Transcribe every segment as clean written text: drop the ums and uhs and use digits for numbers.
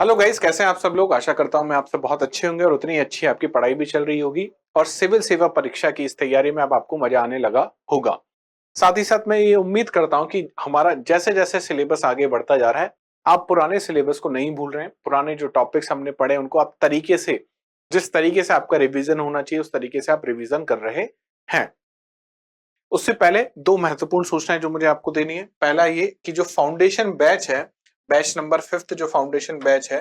Hello guys, कैसे हैं आप सब लोग। आशा करता हूं मैं आपसे बहुत अच्छे होंगे और उतनी अच्छी आपकी पढ़ाई भी चल रही होगी और सिविल सेवा परीक्षा की इस तैयारी में अब आपको मजा आने लगा होगा। साथ ही साथ मैं ये उम्मीद करता हूं कि हमारा जैसे जैसे सिलेबस आगे बढ़ता जा रहा है, आप पुराने सिलेबस को नहीं भूल रहे हैं। पुराने जो टॉपिक्स हमने पढ़े उनको आप तरीके से, जिस तरीके से आपका रिवीजन होना चाहिए उस तरीके से आप रिवीजन कर रहे हैं। उससे पहले दो महत्वपूर्ण सूचनाएं जो मुझे आपको देनी है। पहला ये कि जो फाउंडेशन बैच है, बैच नंबर 5 जो फाउंडेशन बैच है,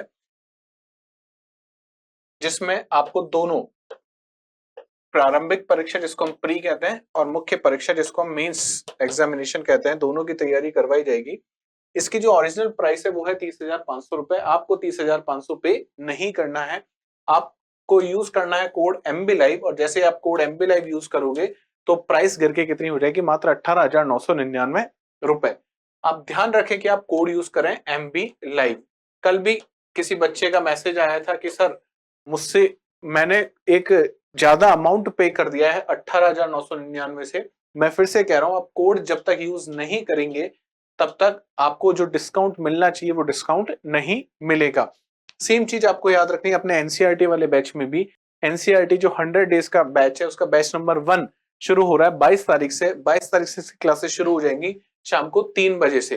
जिसमें आपको दोनों प्रारंभिक परीक्षा जिसको हम प्री कहते हैं और मुख्य परीक्षा जिसको हम मेंस एग्जामिनेशन कहते हैं, दोनों की तैयारी करवाई जाएगी। इसकी जो ओरिजिनल प्राइस है वो है 30,500 रुपए। आपको 30,500 पे नहीं करना है, आपको यूज करना है कोड एमबी लाइव। और जैसे आप कोड एमबी लाइव यूज करोगे तो प्राइस गिर के कितनी हो जाएगी, मात्र 18,999 रुपए। आप ध्यान रखें कि आप कोड यूज करें एमबी लाइव। कल भी किसी बच्चे का मैसेज आया था कि सर मुझसे मैंने एक ज्यादा अमाउंट पे कर दिया है 18,999 से। मैं फिर से कह रहा हूं, आप कोड जब तक यूज नहीं करेंगे तब तक आपको जो डिस्काउंट मिलना चाहिए वो डिस्काउंट नहीं मिलेगा। सेम चीज आपको याद रखनी है अपने एनसीईआरटी वाले बैच में भी। एनसीईआरटी जो 100 डेज का बैच है उसका बैच नंबर 1 शुरू हो रहा है 22 तारीख से। 22 तारीख से क्लासेस शुरू हो जाएंगी शाम को 3 बजे से।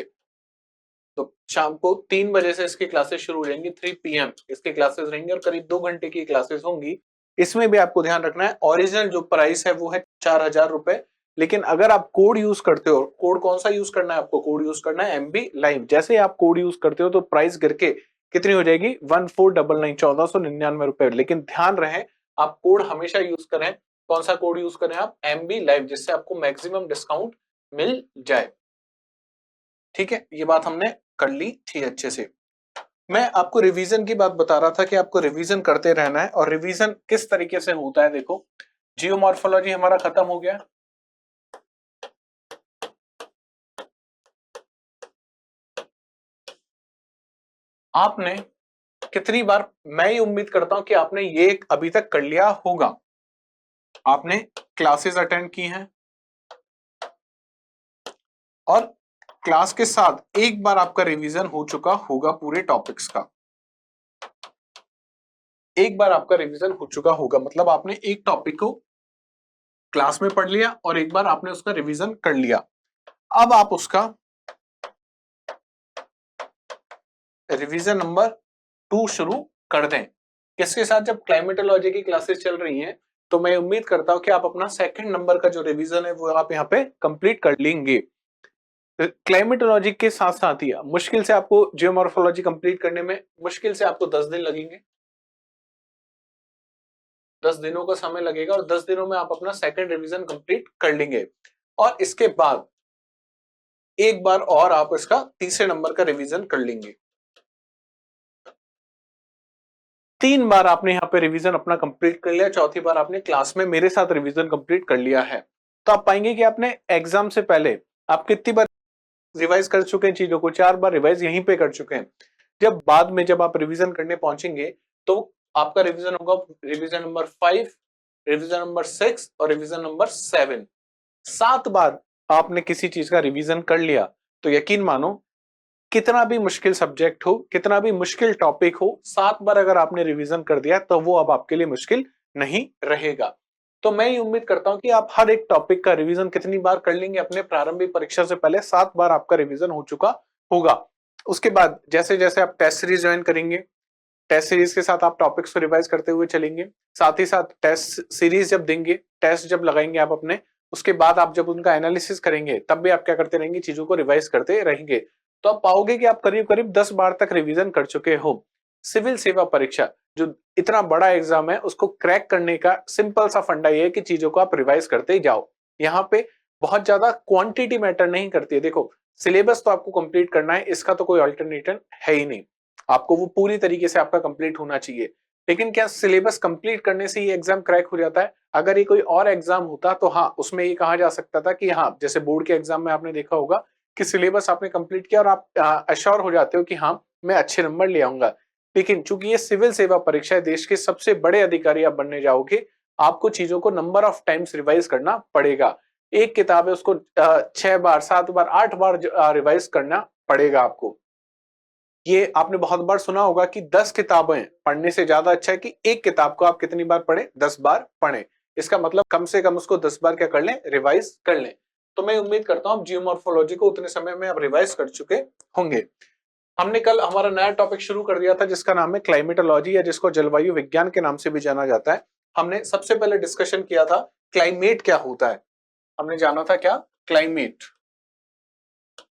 तो शाम को 3 बजे से इसकी क्लासेस शुरू हो जाएंगी, 3 PM इसकी क्लासेस रहेंगी और करीब 2 घंटे की क्लासेस होंगी। इसमें भी आपको ध्यान रखना है, ओरिजिनल जो प्राइस है वो है 4,000 रुपए। लेकिन अगर आप कोड यूज करते हो, कोड कौन सा यूज करना है, आपको कोड यूज करना है एमबी लाइव। जैसे आप कोड यूज करते हो तो प्राइस गिर के कितनी हो जाएगी, 1499 1499 रुपए। लेकिन ध्यान रहे आप कोड हमेशा यूज करें। कौन सा कोड यूज करें आप, एमबी लाइव, जिससे आपको मैक्सिमम डिस्काउंट मिल जाए। ठीक है, ये बात हमने कर ली थी अच्छे से। मैं आपको रिवीजन की बात बता रहा था कि आपको रिवीजन करते रहना है। और रिवीजन किस तरीके से होता है, देखो जियोमॉर्फोलॉजी हमारा खत्म हो गया। आपने कितनी बार, मैं ये उम्मीद करता हूं कि आपने ये अभी तक कर लिया होगा। आपने क्लासेस अटेंड की हैं और क्लास के साथ एक बार आपका रिवीजन हो चुका होगा पूरे टॉपिक्स का। एक बार आपका रिवीजन हो चुका होगा मतलब आपने एक टॉपिक को क्लास में पढ़ लिया और एक बार आपने उसका रिवीजन कर लिया। अब आप उसका रिवीजन नंबर 2 शुरू कर दें। किसके साथ, जब क्लाइमेटोलॉजी की क्लासेस चल रही हैं तो मैं उम्मीद करता हूं कि आप अपना सेकंड नंबर का जो रिवीजन है वो आप यहाँ पे कंप्लीट कर लेंगे। क्लाइमेटोलॉजी के साथ साथ ही मुश्किल से आपको जियोमॉर्फोलॉजी कंप्लीट करने में मुश्किल से आपको 10 दिन लगेंगे। 10 दिनों का समय लगेगा और 10 दिनों में आप अपना सेकंड रिवीजन कंप्लीट कर लेंगे। और इसके बाद एक बार और आप इसका तीसरे नंबर का रिवीजन कर लेंगे। 3 बार आपने यहाँ पे रिवीजन अपना कंप्लीट कर लिया, चौथी बार आपने क्लास में मेरे साथ रिवीजन कंप्लीट कर लिया है। तो आप पाएंगे कि आपने एग्जाम से पहले आप कितनी बार रिवाइज कर चुके हैं चीजों को, 4 बार रिवाइज यहीं पे कर चुके हैं। जब बाद में जब आप रिवीजन करने पहुंचेंगे तो आपका रिवीजन होगा रिवीजन नंबर 5, रिवीजन नंबर 6 और रिवीजन नंबर 7। 7 बार आपने किसी चीज का रिवीजन कर लिया तो यकीन मानो, कितना भी मुश्किल सब्जेक्ट हो, कितना भी मुश्किल टॉपिक हो, 7 बार अगर आपने रिवीजन कर दिया तो वो अब आपके लिए मुश्किल नहीं रहेगा। तो मैं ये उम्मीद करता हूं कि आप हर एक टॉपिक का रिवीजन कितनी बार कर लेंगे, अपने प्रारंभिक परीक्षा से पहले 7 बार आपका रिवीजन हो चुका होगा। उसके बाद जैसे जैसे आप टेस्ट सीरीज ज्वाइन करेंगे, टेस्ट सीरीज के साथ आप टॉपिक्स को रिवाइज करते हुए चलेंगे। साथ ही साथ टेस्ट सीरीज जब देंगे, टेस्ट जब लगाएंगे आप अपने, उसके बाद आप जब उनका एनालिसिस करेंगे तब भी आप क्या करते रहेंगे, चीजों को रिवाइज करते रहेंगे। तो आप पाओगे कि आप करीब करीब 10 बार तक रिवीजन कर चुके हो। सिविल सेवा परीक्षा जो इतना बड़ा एग्जाम है उसको क्रैक करने का सिंपल सा फंडा ये है कि चीजों को आप रिवाइज करते ही जाओ। यहाँ पे बहुत ज्यादा क्वांटिटी मैटर नहीं करती है। देखो सिलेबस तो आपको कंप्लीट करना है, इसका तो कोई अल्टरनेटिव है ही नहीं। आपको वो पूरी तरीके से आपका कंप्लीट होना चाहिए। लेकिन क्या सिलेबस कंप्लीट करने से ये एग्जाम क्रैक हो जाता है? अगर ये कोई और एग्जाम होता तो हाँ, उसमें ये कहा जा सकता था कि हाँ, जैसे बोर्ड के एग्जाम में आपने देखा होगा कि सिलेबस आपने कंप्लीट किया और आप अश्योर हो जाते हो कि हाँ मैं अच्छे नंबर ले आऊंगा। लेकिन चूंकि ये सिविल सेवा परीक्षा है, देश के सबसे बड़े अधिकारी आप बनने जाओगे, आपको चीजों को नंबर ऑफ टाइम्स रिवाइज करना पड़ेगा। एक किताब है उसको 6 बार 7 बार 8 बार रिवाइज करना पड़ेगा आपको। ये आपने बहुत बार सुना होगा कि 10 किताबें पढ़ने से ज्यादा अच्छा है कि एक किताब को आप कितनी बार पढ़ें, 10 बार पढ़ें। इसका मतलब कम से कम उसको 10 बार क्या कर लें, रिवाइज कर लें। तो मैं उम्मीद करता हूं जियोमॉर्फोलॉजी को उतने समय में आप रिवाइज कर चुके होंगे। हमने कल हमारा नया टॉपिक शुरू कर दिया था जिसका नाम है क्लाइमेटोलॉजी, या जिसको जलवायु विज्ञान के नाम से भी जाना जाता है। हमने सबसे पहले डिस्कशन किया था क्लाइमेट क्या होता है। हमने जाना था क्या, क्लाइमेट।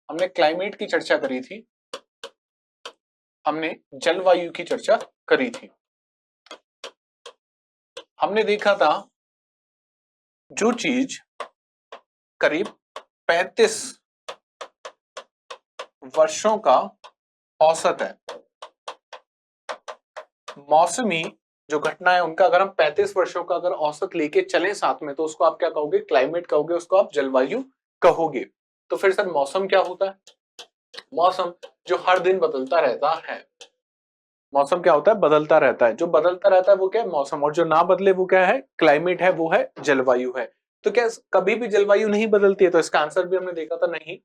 हमने क्लाइमेट की चर्चा करी थी, हमने जलवायु की चर्चा करी थी। हमने देखा था जो चीज करीब 35 वर्षों का औसत है, मौसमी जो घटना है उनका अगर हम 35 वर्षों का अगर औसत लेके चलें साथ में, तो उसको आप क्या कहोगे, क्लाइमेट कहोगे, उसको आप जलवायु कहोगे। तो फिर सर मौसम क्या होता है? मौसम जो हर दिन बदलता रहता है। मौसम क्या होता है? बदलता रहता है। जो बदलता रहता है वो क्या है? मौसम। और जो ना बदले वो क्या है? क्लाइमेट है, वो है जलवायु है। तो क्या कभी भी जलवायु नहीं बदलती है? तो इसका आंसर भी हमने देखा था, नहीं।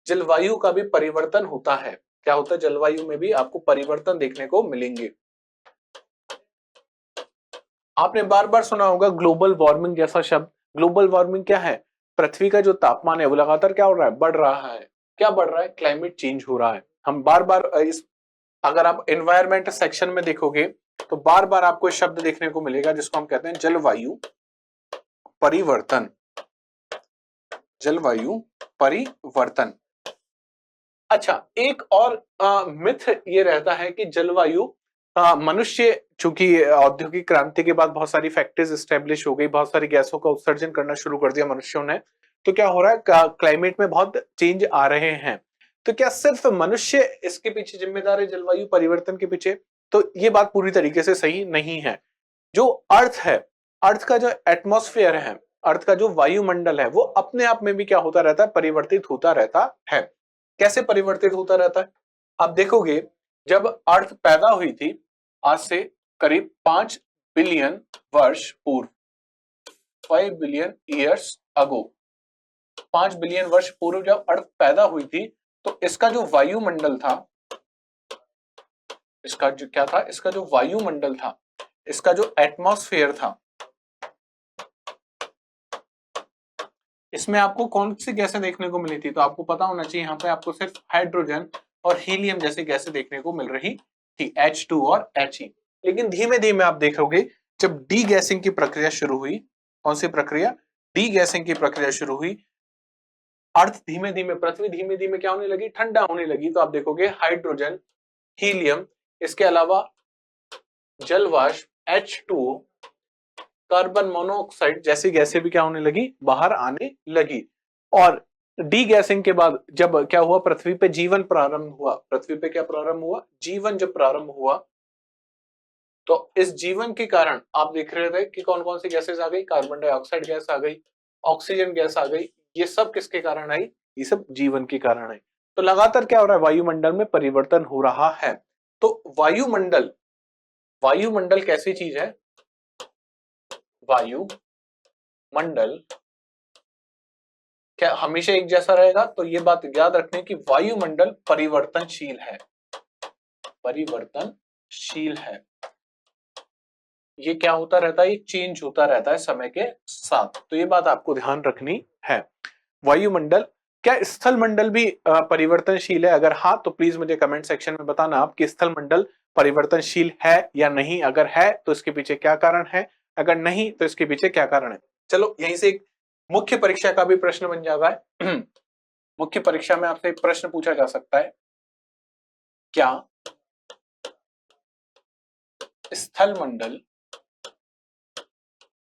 जलवायु का भी परिवर्तन होता है। क्या होता है? जलवायु में भी आपको परिवर्तन देखने को मिलेंगे। आपने बार बार सुना होगा ग्लोबल वार्मिंग जैसा शब्द। ग्लोबल वार्मिंग क्या है? पृथ्वी का जो तापमान है वो लगातार क्या हो रहा है? बढ़ रहा है। क्या बढ़ रहा है? क्लाइमेट चेंज हो रहा है। हम बार बार इस, अगर आप एनवायरमेंट सेक्शन में देखोगे तो बार बार आपको इस शब्द देखने को मिलेगा जिसको हम कहते हैं जलवायु परिवर्तन। जलवायु परिवर्तन। अच्छा, एक और मिथ ये रहता है कि जलवायु मनुष्य, चूंकि औद्योगिक क्रांति के बाद बहुत सारी फैक्ट्रीज स्टेब्लिश हो गई, बहुत सारी गैसों का उत्सर्जन करना शुरू कर दिया मनुष्यों ने, तो क्या हो रहा है, क्लाइमेट में बहुत चेंज आ रहे हैं। तो क्या सिर्फ मनुष्य इसके पीछे जिम्मेदार है, जलवायु परिवर्तन के पीछे? तो ये बात पूरी तरीके से सही नहीं है। जो अर्थ है, अर्थ का जो एटमॉस्फेयर है, अर्थ का जो वायुमंडल है, वो अपने आप में भी क्या होता रहता है? परिवर्तित होता रहता है। कैसे परिवर्तित होता रहता है? आप देखोगे जब अर्थ पैदा हुई थी आज से करीब 5 बिलियन वर्ष पूर्व, 5 बिलियन ईयर्स अगो, 5 बिलियन वर्ष पूर्व जब अर्थ पैदा हुई थी, तो इसका जो वायुमंडल था, इसका जो क्या था, इसका जो वायुमंडल था, इसका जो एटमॉस्फेयर था, इसमें आपको कौन सी गैसें देखने को मिली थी? तो आपको पता होना चाहिए, यहाँ पे आपको सिर्फ हाइड्रोजन और हीलियम जैसी गैसें देखने को मिल रही थी, H2 और He। लेकिन धीमे धीमे आप देखोगे जब डी गैसिंग की प्रक्रिया शुरू हुई, कौन सी प्रक्रिया? डी गैसिंग की प्रक्रिया शुरू हुई, अर्थ धीमे धीमे, पृथ्वी धीमे धीमे क्या होने लगी? ठंडा होने लगी। तो आप देखोगे हाइड्रोजन, हीलियम, इसके अलावा जलवाष्प H2O, कार्बन मोनोऑक्साइड जैसी गैसें भी क्या होने लगी? बाहर आने लगी। और डी गैसिंग के बाद जब क्या हुआ? पृथ्वी पे जीवन प्रारंभ हुआ। पृथ्वी पे क्या प्रारंभ हुआ? जीवन जब प्रारंभ हुआ, तो इस जीवन के कारण आप देख रहे थे कि कौन कौन सी गैसेस आ गई? कार्बन डाइऑक्साइड गैस आ गई, ऑक्सीजन गैस आ गई। ये सब किसके कारण आई? ये सब जीवन के कारण आई। तो लगातार क्या हो रहा है? वायुमंडल में परिवर्तन हो रहा है। तो वायुमंडल, वायुमंडल कैसी चीज है? वायुमंडल क्या हमेशा एक जैसा रहेगा? तो ये बात याद रखने की वायुमंडल परिवर्तनशील है, परिवर्तनशील है। ये क्या होता रहता है? ये चेंज होता रहता है समय के साथ। तो ये बात आपको ध्यान रखनी है। वायुमंडल, क्या स्थल मंडल भी परिवर्तनशील है? अगर हाँ तो प्लीज मुझे कमेंट सेक्शन में बताना आप कि स्थल मंडल परिवर्तनशील है या नहीं। अगर है तो इसके पीछे क्या कारण है, अगर नहीं तो इसके पीछे क्या कारण है। चलो यहीं से एक मुख्य परीक्षा का भी प्रश्न बन जाता है। मुख्य परीक्षा में आपसे एक प्रश्न पूछा जा सकता है, क्या स्थल मंडल,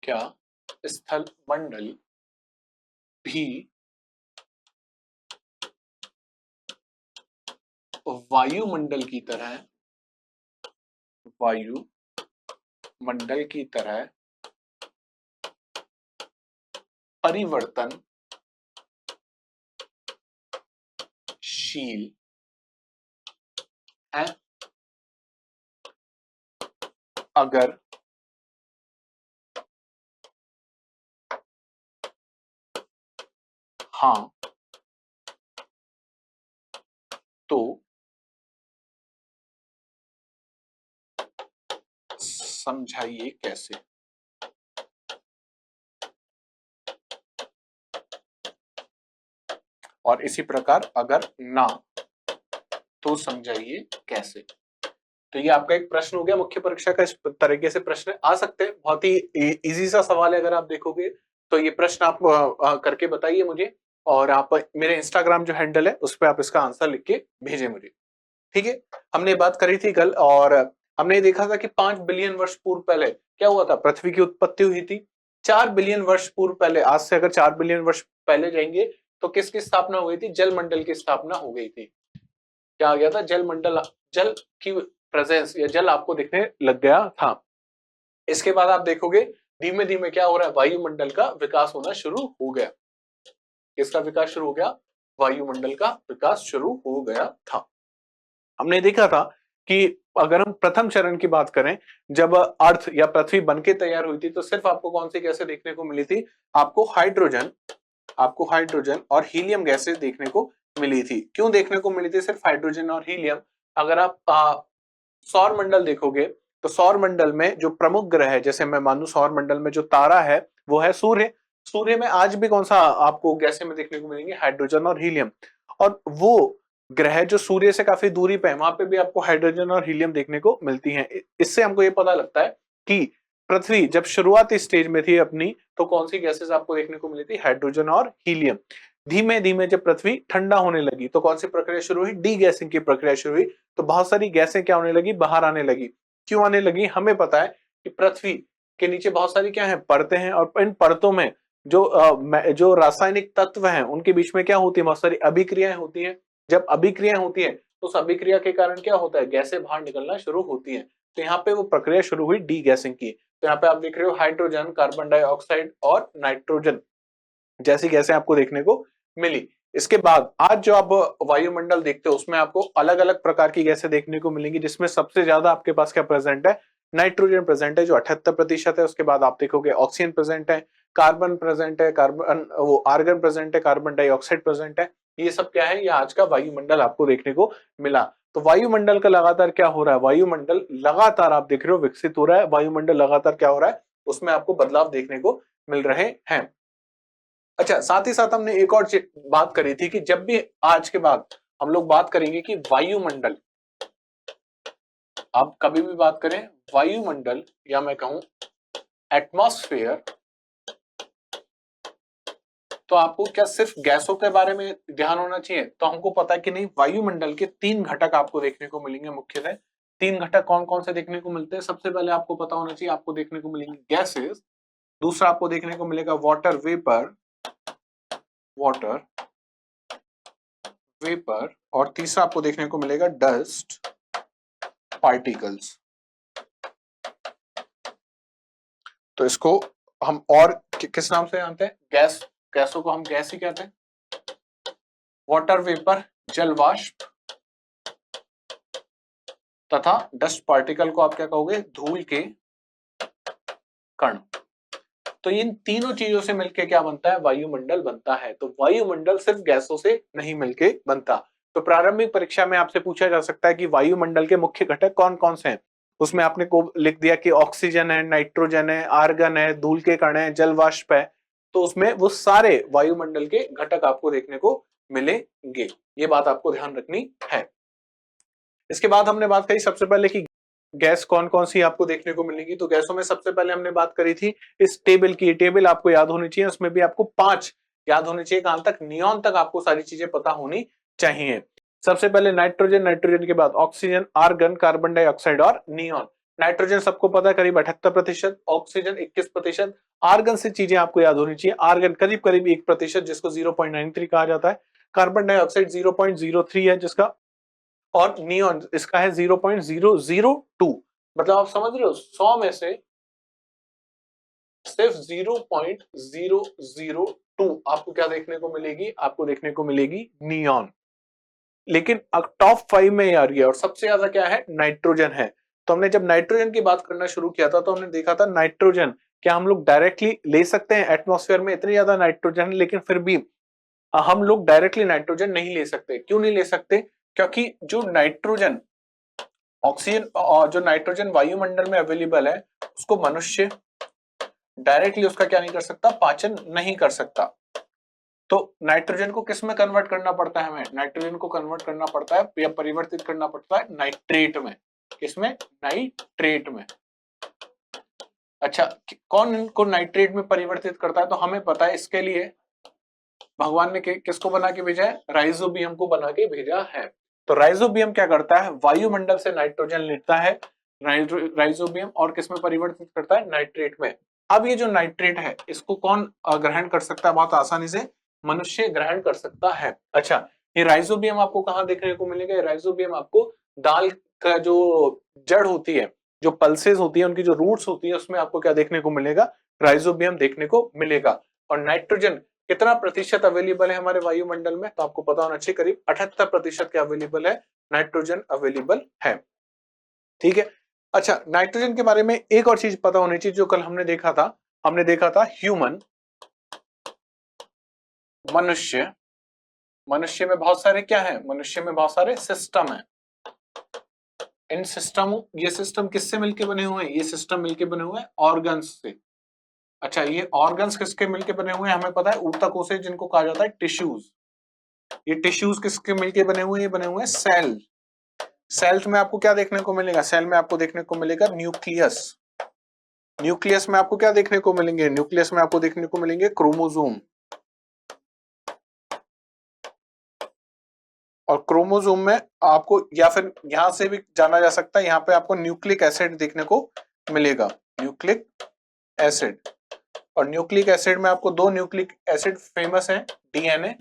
क्या स्थल मंडल भी वायुमंडल की तरह, वायुमंडल की तरह परिवर्तनशील है? अगर हाँ तो समझाइए कैसे। और इसी प्रकार अगर ना तो समझाइए कैसे। तो ये आपका एक प्रश्न हो गया मुख्य परीक्षा का। इस तरीके से प्रश्न आ सकते हैं, बहुत ही इजी सा सवाल है। अगर आप देखोगे तो ये प्रश्न आप करके बताइए मुझे, और आप मेरे इंस्टाग्राम जो हैंडल है उस पर आप इसका आंसर लिख के भेजें मुझे। ठीक है, हमने बात करी थी कल, और हमने देखा था कि 5 बिलियन वर्ष पूर्व पहले क्या हुआ था, पृथ्वी की उत्पत्ति हुई थी। 4 बिलियन वर्ष पूर्व पहले, आज से अगर 4 बिलियन वर्ष पहले जाएंगे तो किसकी स्थापना हो गई थी, जल मंडल की स्थापना हो गई थी। क्या आ गया था, जल मंडल, जल की प्रेजेंस या जल आपको दिखने लग गया था। इसके बाद आप देखोगे धीमे धीमे क्या हो रहा है, वायुमंडल का विकास होना शुरू हो गया। किसका विकास शुरू हो गया, वायुमंडल का विकास शुरू हो गया था। हमने देखा था कि अगर हम प्रथम चरण की बात करें, जब अर्थ या पृथ्वी बनके तैयार हुई थी तो सिर्फ आपको कौन सी गैसें देखने को मिली थी, आपको हाइड्रोजन और हीलियम गैसें देखने को मिली थी। क्यों देखने को मिली थी सिर्फ हाइड्रोजन और हीलियम? अगर आप सौर मंडल देखोगे तो सौर मंडल में जो प्रमुख ग्रह है, जैसे मैं मानू सौर मंडल में जो तारा है वो है सूर्य। सूर्य में आज भी कौन सा आपको गैसें में देखने को मिलेंगी, हाइड्रोजन और हीलियम। और वो ग्रह जो सूर्य से काफी दूरी पे है वहां पे भी आपको हाइड्रोजन और हीलियम देखने को मिलती हैं। इससे हमको ये पता लगता है कि पृथ्वी जब शुरुआती स्टेज में थी अपनी, तो कौन सी गैसेस आपको देखने को मिली थी, हाइड्रोजन और हीलियम। धीमे धीमे जब पृथ्वी ठंडा होने लगी तो कौन सी प्रक्रिया शुरू हुई, डी गैसिंग की प्रक्रिया शुरू हुई। तो बहुत सारी गैसें क्या होने लगी, बाहर आने लगी। क्यों आने लगी, हमें पता है कि पृथ्वी के नीचे बहुत सारी क्या है, परतें हैं, और इन परतों में जो रासायनिक तत्व हैं उनके बीच में क्या होती है, बहुत सारी अभिक्रियाएं होती हैं। जब अभिक्रियाएं होती हैं तो उस अभिक्रिया के कारण क्या होता है, गैसें बाहर निकलना शुरू होती हैं। तो यहाँ पे वो प्रक्रिया शुरू हुई डी गैसिंग की। तो यहाँ पे आप देख रहे हो हाइड्रोजन, कार्बन डाइऑक्साइड और नाइट्रोजन जैसी गैसें आपको देखने को मिली। इसके बाद आज जो आप वायुमंडल देखते हो उसमें आपको अलग अलग प्रकार की गैसें देखने को मिलेंगी, जिसमें सबसे ज्यादा आपके पास क्या प्रेजेंट है, नाइट्रोजन प्रेजेंट है जो 78% है। उसके बाद आप देखोगे ऑक्सीजन प्रेजेंट है, कार्बन प्रेजेंट है, आर्गन प्रेजेंट है, कार्बन डाइऑक्साइड प्रेजेंट है। ये सब क्या है, ये आज का वायुमंडल आपको देखने को मिला। तो वायुमंडल का लगातार क्या हो रहा है, वायुमंडल लगातार आप देख रहे हो विकसित हो रहा है। वायुमंडल लगातार क्या हो रहा है, उसमें आपको बदलाव देखने को मिल रहे हैं। अच्छा, साथ ही साथ हमने एक और बात करी थी कि जब भी आज के बाद हम लोग बात करेंगे कि वायुमंडल, आप कभी भी बात करें वायुमंडल या मैं कहूं एटमॉस्फेयर, तो आपको क्या सिर्फ गैसों के बारे में ध्यान होना चाहिए? तो हमको पता है कि नहीं, वायुमंडल के 3 घटक आपको देखने को मिलेंगे मुख्यतः। 3 घटक कौन कौन से देखने को मिलते हैं? सबसे पहले आपको पता होना चाहिए, आपको देखने को मिलेंगे गैसेस। दूसरा आपको देखने को मिलेगा वाटर वेपर, और तीसरा आपको देखने को मिलेगा डस्ट पार्टिकल्स। तो इसको हम और किस नाम से जानते हैं, गैसों को हम गैस ही कहते हैं। वाटर वेपर जल वाष्प, तथा डस्ट पार्टिकल को आप क्या कहोगे, धूल के कण। तो इन तीनों चीजों से मिलकर क्या बनता है, वायुमंडल बनता है। तो वायुमंडल सिर्फ गैसों से नहीं मिलके बनता। तो प्रारंभिक परीक्षा में आपसे पूछा जा सकता है कि वायुमंडल के मुख्य घटक कौन कौन से हैं। उसमें आपने को लिख दिया कि ऑक्सीजन है, नाइट्रोजन है, आर्गन है, धूल के कण है, जल वाष्प है। तो उसमें वो सारे वायुमंडल के घटक आपको देखने को मिलेंगे। ये बात आपको ध्यान रखनी है। इसके बाद हमने बात करी सबसे पहले कि गैस कौन कौन सी आपको देखने को मिलेगी। तो गैसों में सबसे पहले हमने बात करी थी इस टेबल की। टेबल आपको याद होनी चाहिए, उसमें भी आपको 5 याद होनी चाहिए। कहां तक, नियॉन तक आपको सारी चीजें पता होनी चाहिए। सबसे पहले नाइट्रोजन, नाइट्रोजन के बाद ऑक्सीजन, आर्गन, कार्बन डाइऑक्साइड और नियॉन। नाइट्रोजन सबको पता है करीब 78%, ऑक्सीजन 21%, आर्गन से चीजें आपको याद होनी चाहिए। आर्गन करीब करीब 1% जिसको 0.93 कहा जाता है। कार्बन डाइऑक्साइड 0.03 है जिसका, और नियॉन इसका है 0.002। मतलब आप समझ रहे हो, 100 में से सिर्फ 0.002 आपको क्या देखने को मिलेगी, आपको देखने को मिलेगी नियॉन। लेकिन टॉप 5 में आ रही है, और सबसे ज्यादा क्या है, नाइट्रोजन है। तो हमने जब नाइट्रोजन की बात करना शुरू किया था तो हमने देखा था नाइट्रोजन क्या हम लोग डायरेक्टली ले सकते हैं एटमॉस्फेयर में, इतनी ज्यादा नाइट्रोजन है, लेकिन फिर भी हम लोग डायरेक्टली नाइट्रोजन नहीं ले सकते। क्यों नहीं ले सकते, क्योंकि जो नाइट्रोजन ऑक्सीजन और जो नाइट्रोजन वायुमंडल में अवेलेबल है उसको मनुष्य डायरेक्टली उसका क्या नहीं कर सकता, पाचन नहीं कर सकता। तो नाइट्रोजन को किस में कन्वर्ट करना पड़ता है, हमें नाइट्रोजन को कन्वर्ट करना पड़ता है या परिवर्तित करना पड़ता है नाइट्रेट में। किसमें, नाइट्रेट में। अच्छा, कौन इनको नाइट्रेट में परिवर्तित करता है, तो हमें पता है इसके लिए भगवान ने किसको बना के भेजा है, राइजोबियम को बना के भेजा है। तो राइजोबियम क्या करता है, वायुमंडल से नाइट्रोजन लेता है राइजोबियम और किसमें परिवर्तित करता है, नाइट्रेट में। अब ये जो नाइट्रेट है इसको कौन ग्रहण कर सकता है, बहुत आसानी से मनुष्य ग्रहण कर सकता है। अच्छा, ये राइजोबियम आपको कहाँ देखने को मिलेगा, राइजोबियम आपको दाल का जो जड़ होती है, जो पल्सेस होती है, उनकी जो रूट्स होती है, उसमें आपको क्या देखने को मिलेगा, राइजोबियम देखने को मिलेगा। और नाइट्रोजन कितना प्रतिशत अवेलेबल है हमारे वायुमंडल में, तो आपको पता होना चाहिए करीब 78% के अवेलेबल है, नाइट्रोजन अवेलेबल है। ठीक है। अच्छा, नाइट्रोजन के बारे में एक और चीज पता होनी चाहिए जो कल हमने देखा था ह्यूमन, मनुष्य में बहुत सारे क्या है, मनुष्य में बहुत सारे सिस्टम है। इन सिस्टम, ये सिस्टम किससे मिलके बने हुए हैं, ये सिस्टम मिलके बने हुए हैं ऑर्गन्स से। अच्छा, ये ऑर्गन्स किसके मिलके बने हुए हैं, हमें पता है ऊतकों से, जिनको कहा जाता है टिश्यूज। ये टिश्यूज किसके मिलके बने हुए हैं, ये बने हुए हैं सेल। सेल्स में आपको क्या देखने को मिलेगा, सेल में आपको देखने को मिलेगा न्यूक्लियस। न्यूक्लियस में आपको क्या देखने को मिलेंगे, न्यूक्लियस में आपको देखने को मिलेंगे क्रोमोसोम। और क्रोमोसोम में आपको, या फिर यहां से भी जाना जा सकता है, यहाँ पे आपको न्यूक्लिक एसिड देखने को मिलेगा, न्यूक्लिक एसिड। और न्यूक्लिक एसिड में आपको दो न्यूक्लिक एसिड फेमस है, डीएनए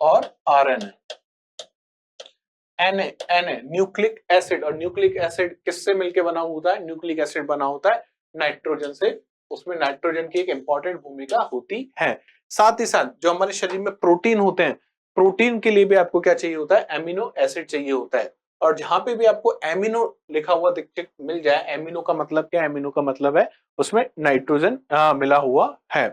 और आरएनए। एनए न्यूक्लिक एसिड, और न्यूक्लिक एसिड किससे मिलके बना होता है, न्यूक्लिक एसिड बना होता है नाइट्रोजन से। उसमें नाइट्रोजन की एक इंपॉर्टेंट भूमिका होती है। साथ ही साथ जो हमारे शरीर में प्रोटीन होते हैं, प्रोटीन के लिए भी आपको क्या चाहिए होता है, एमिनो एसिड चाहिए होता है। और जहां पे भी आपको एमिनो लिखा हुआ मिल जाए, एमिनो का मतलब क्या है, एमिनो का मतलब है उसमें नाइट्रोजन मिला हुआ है।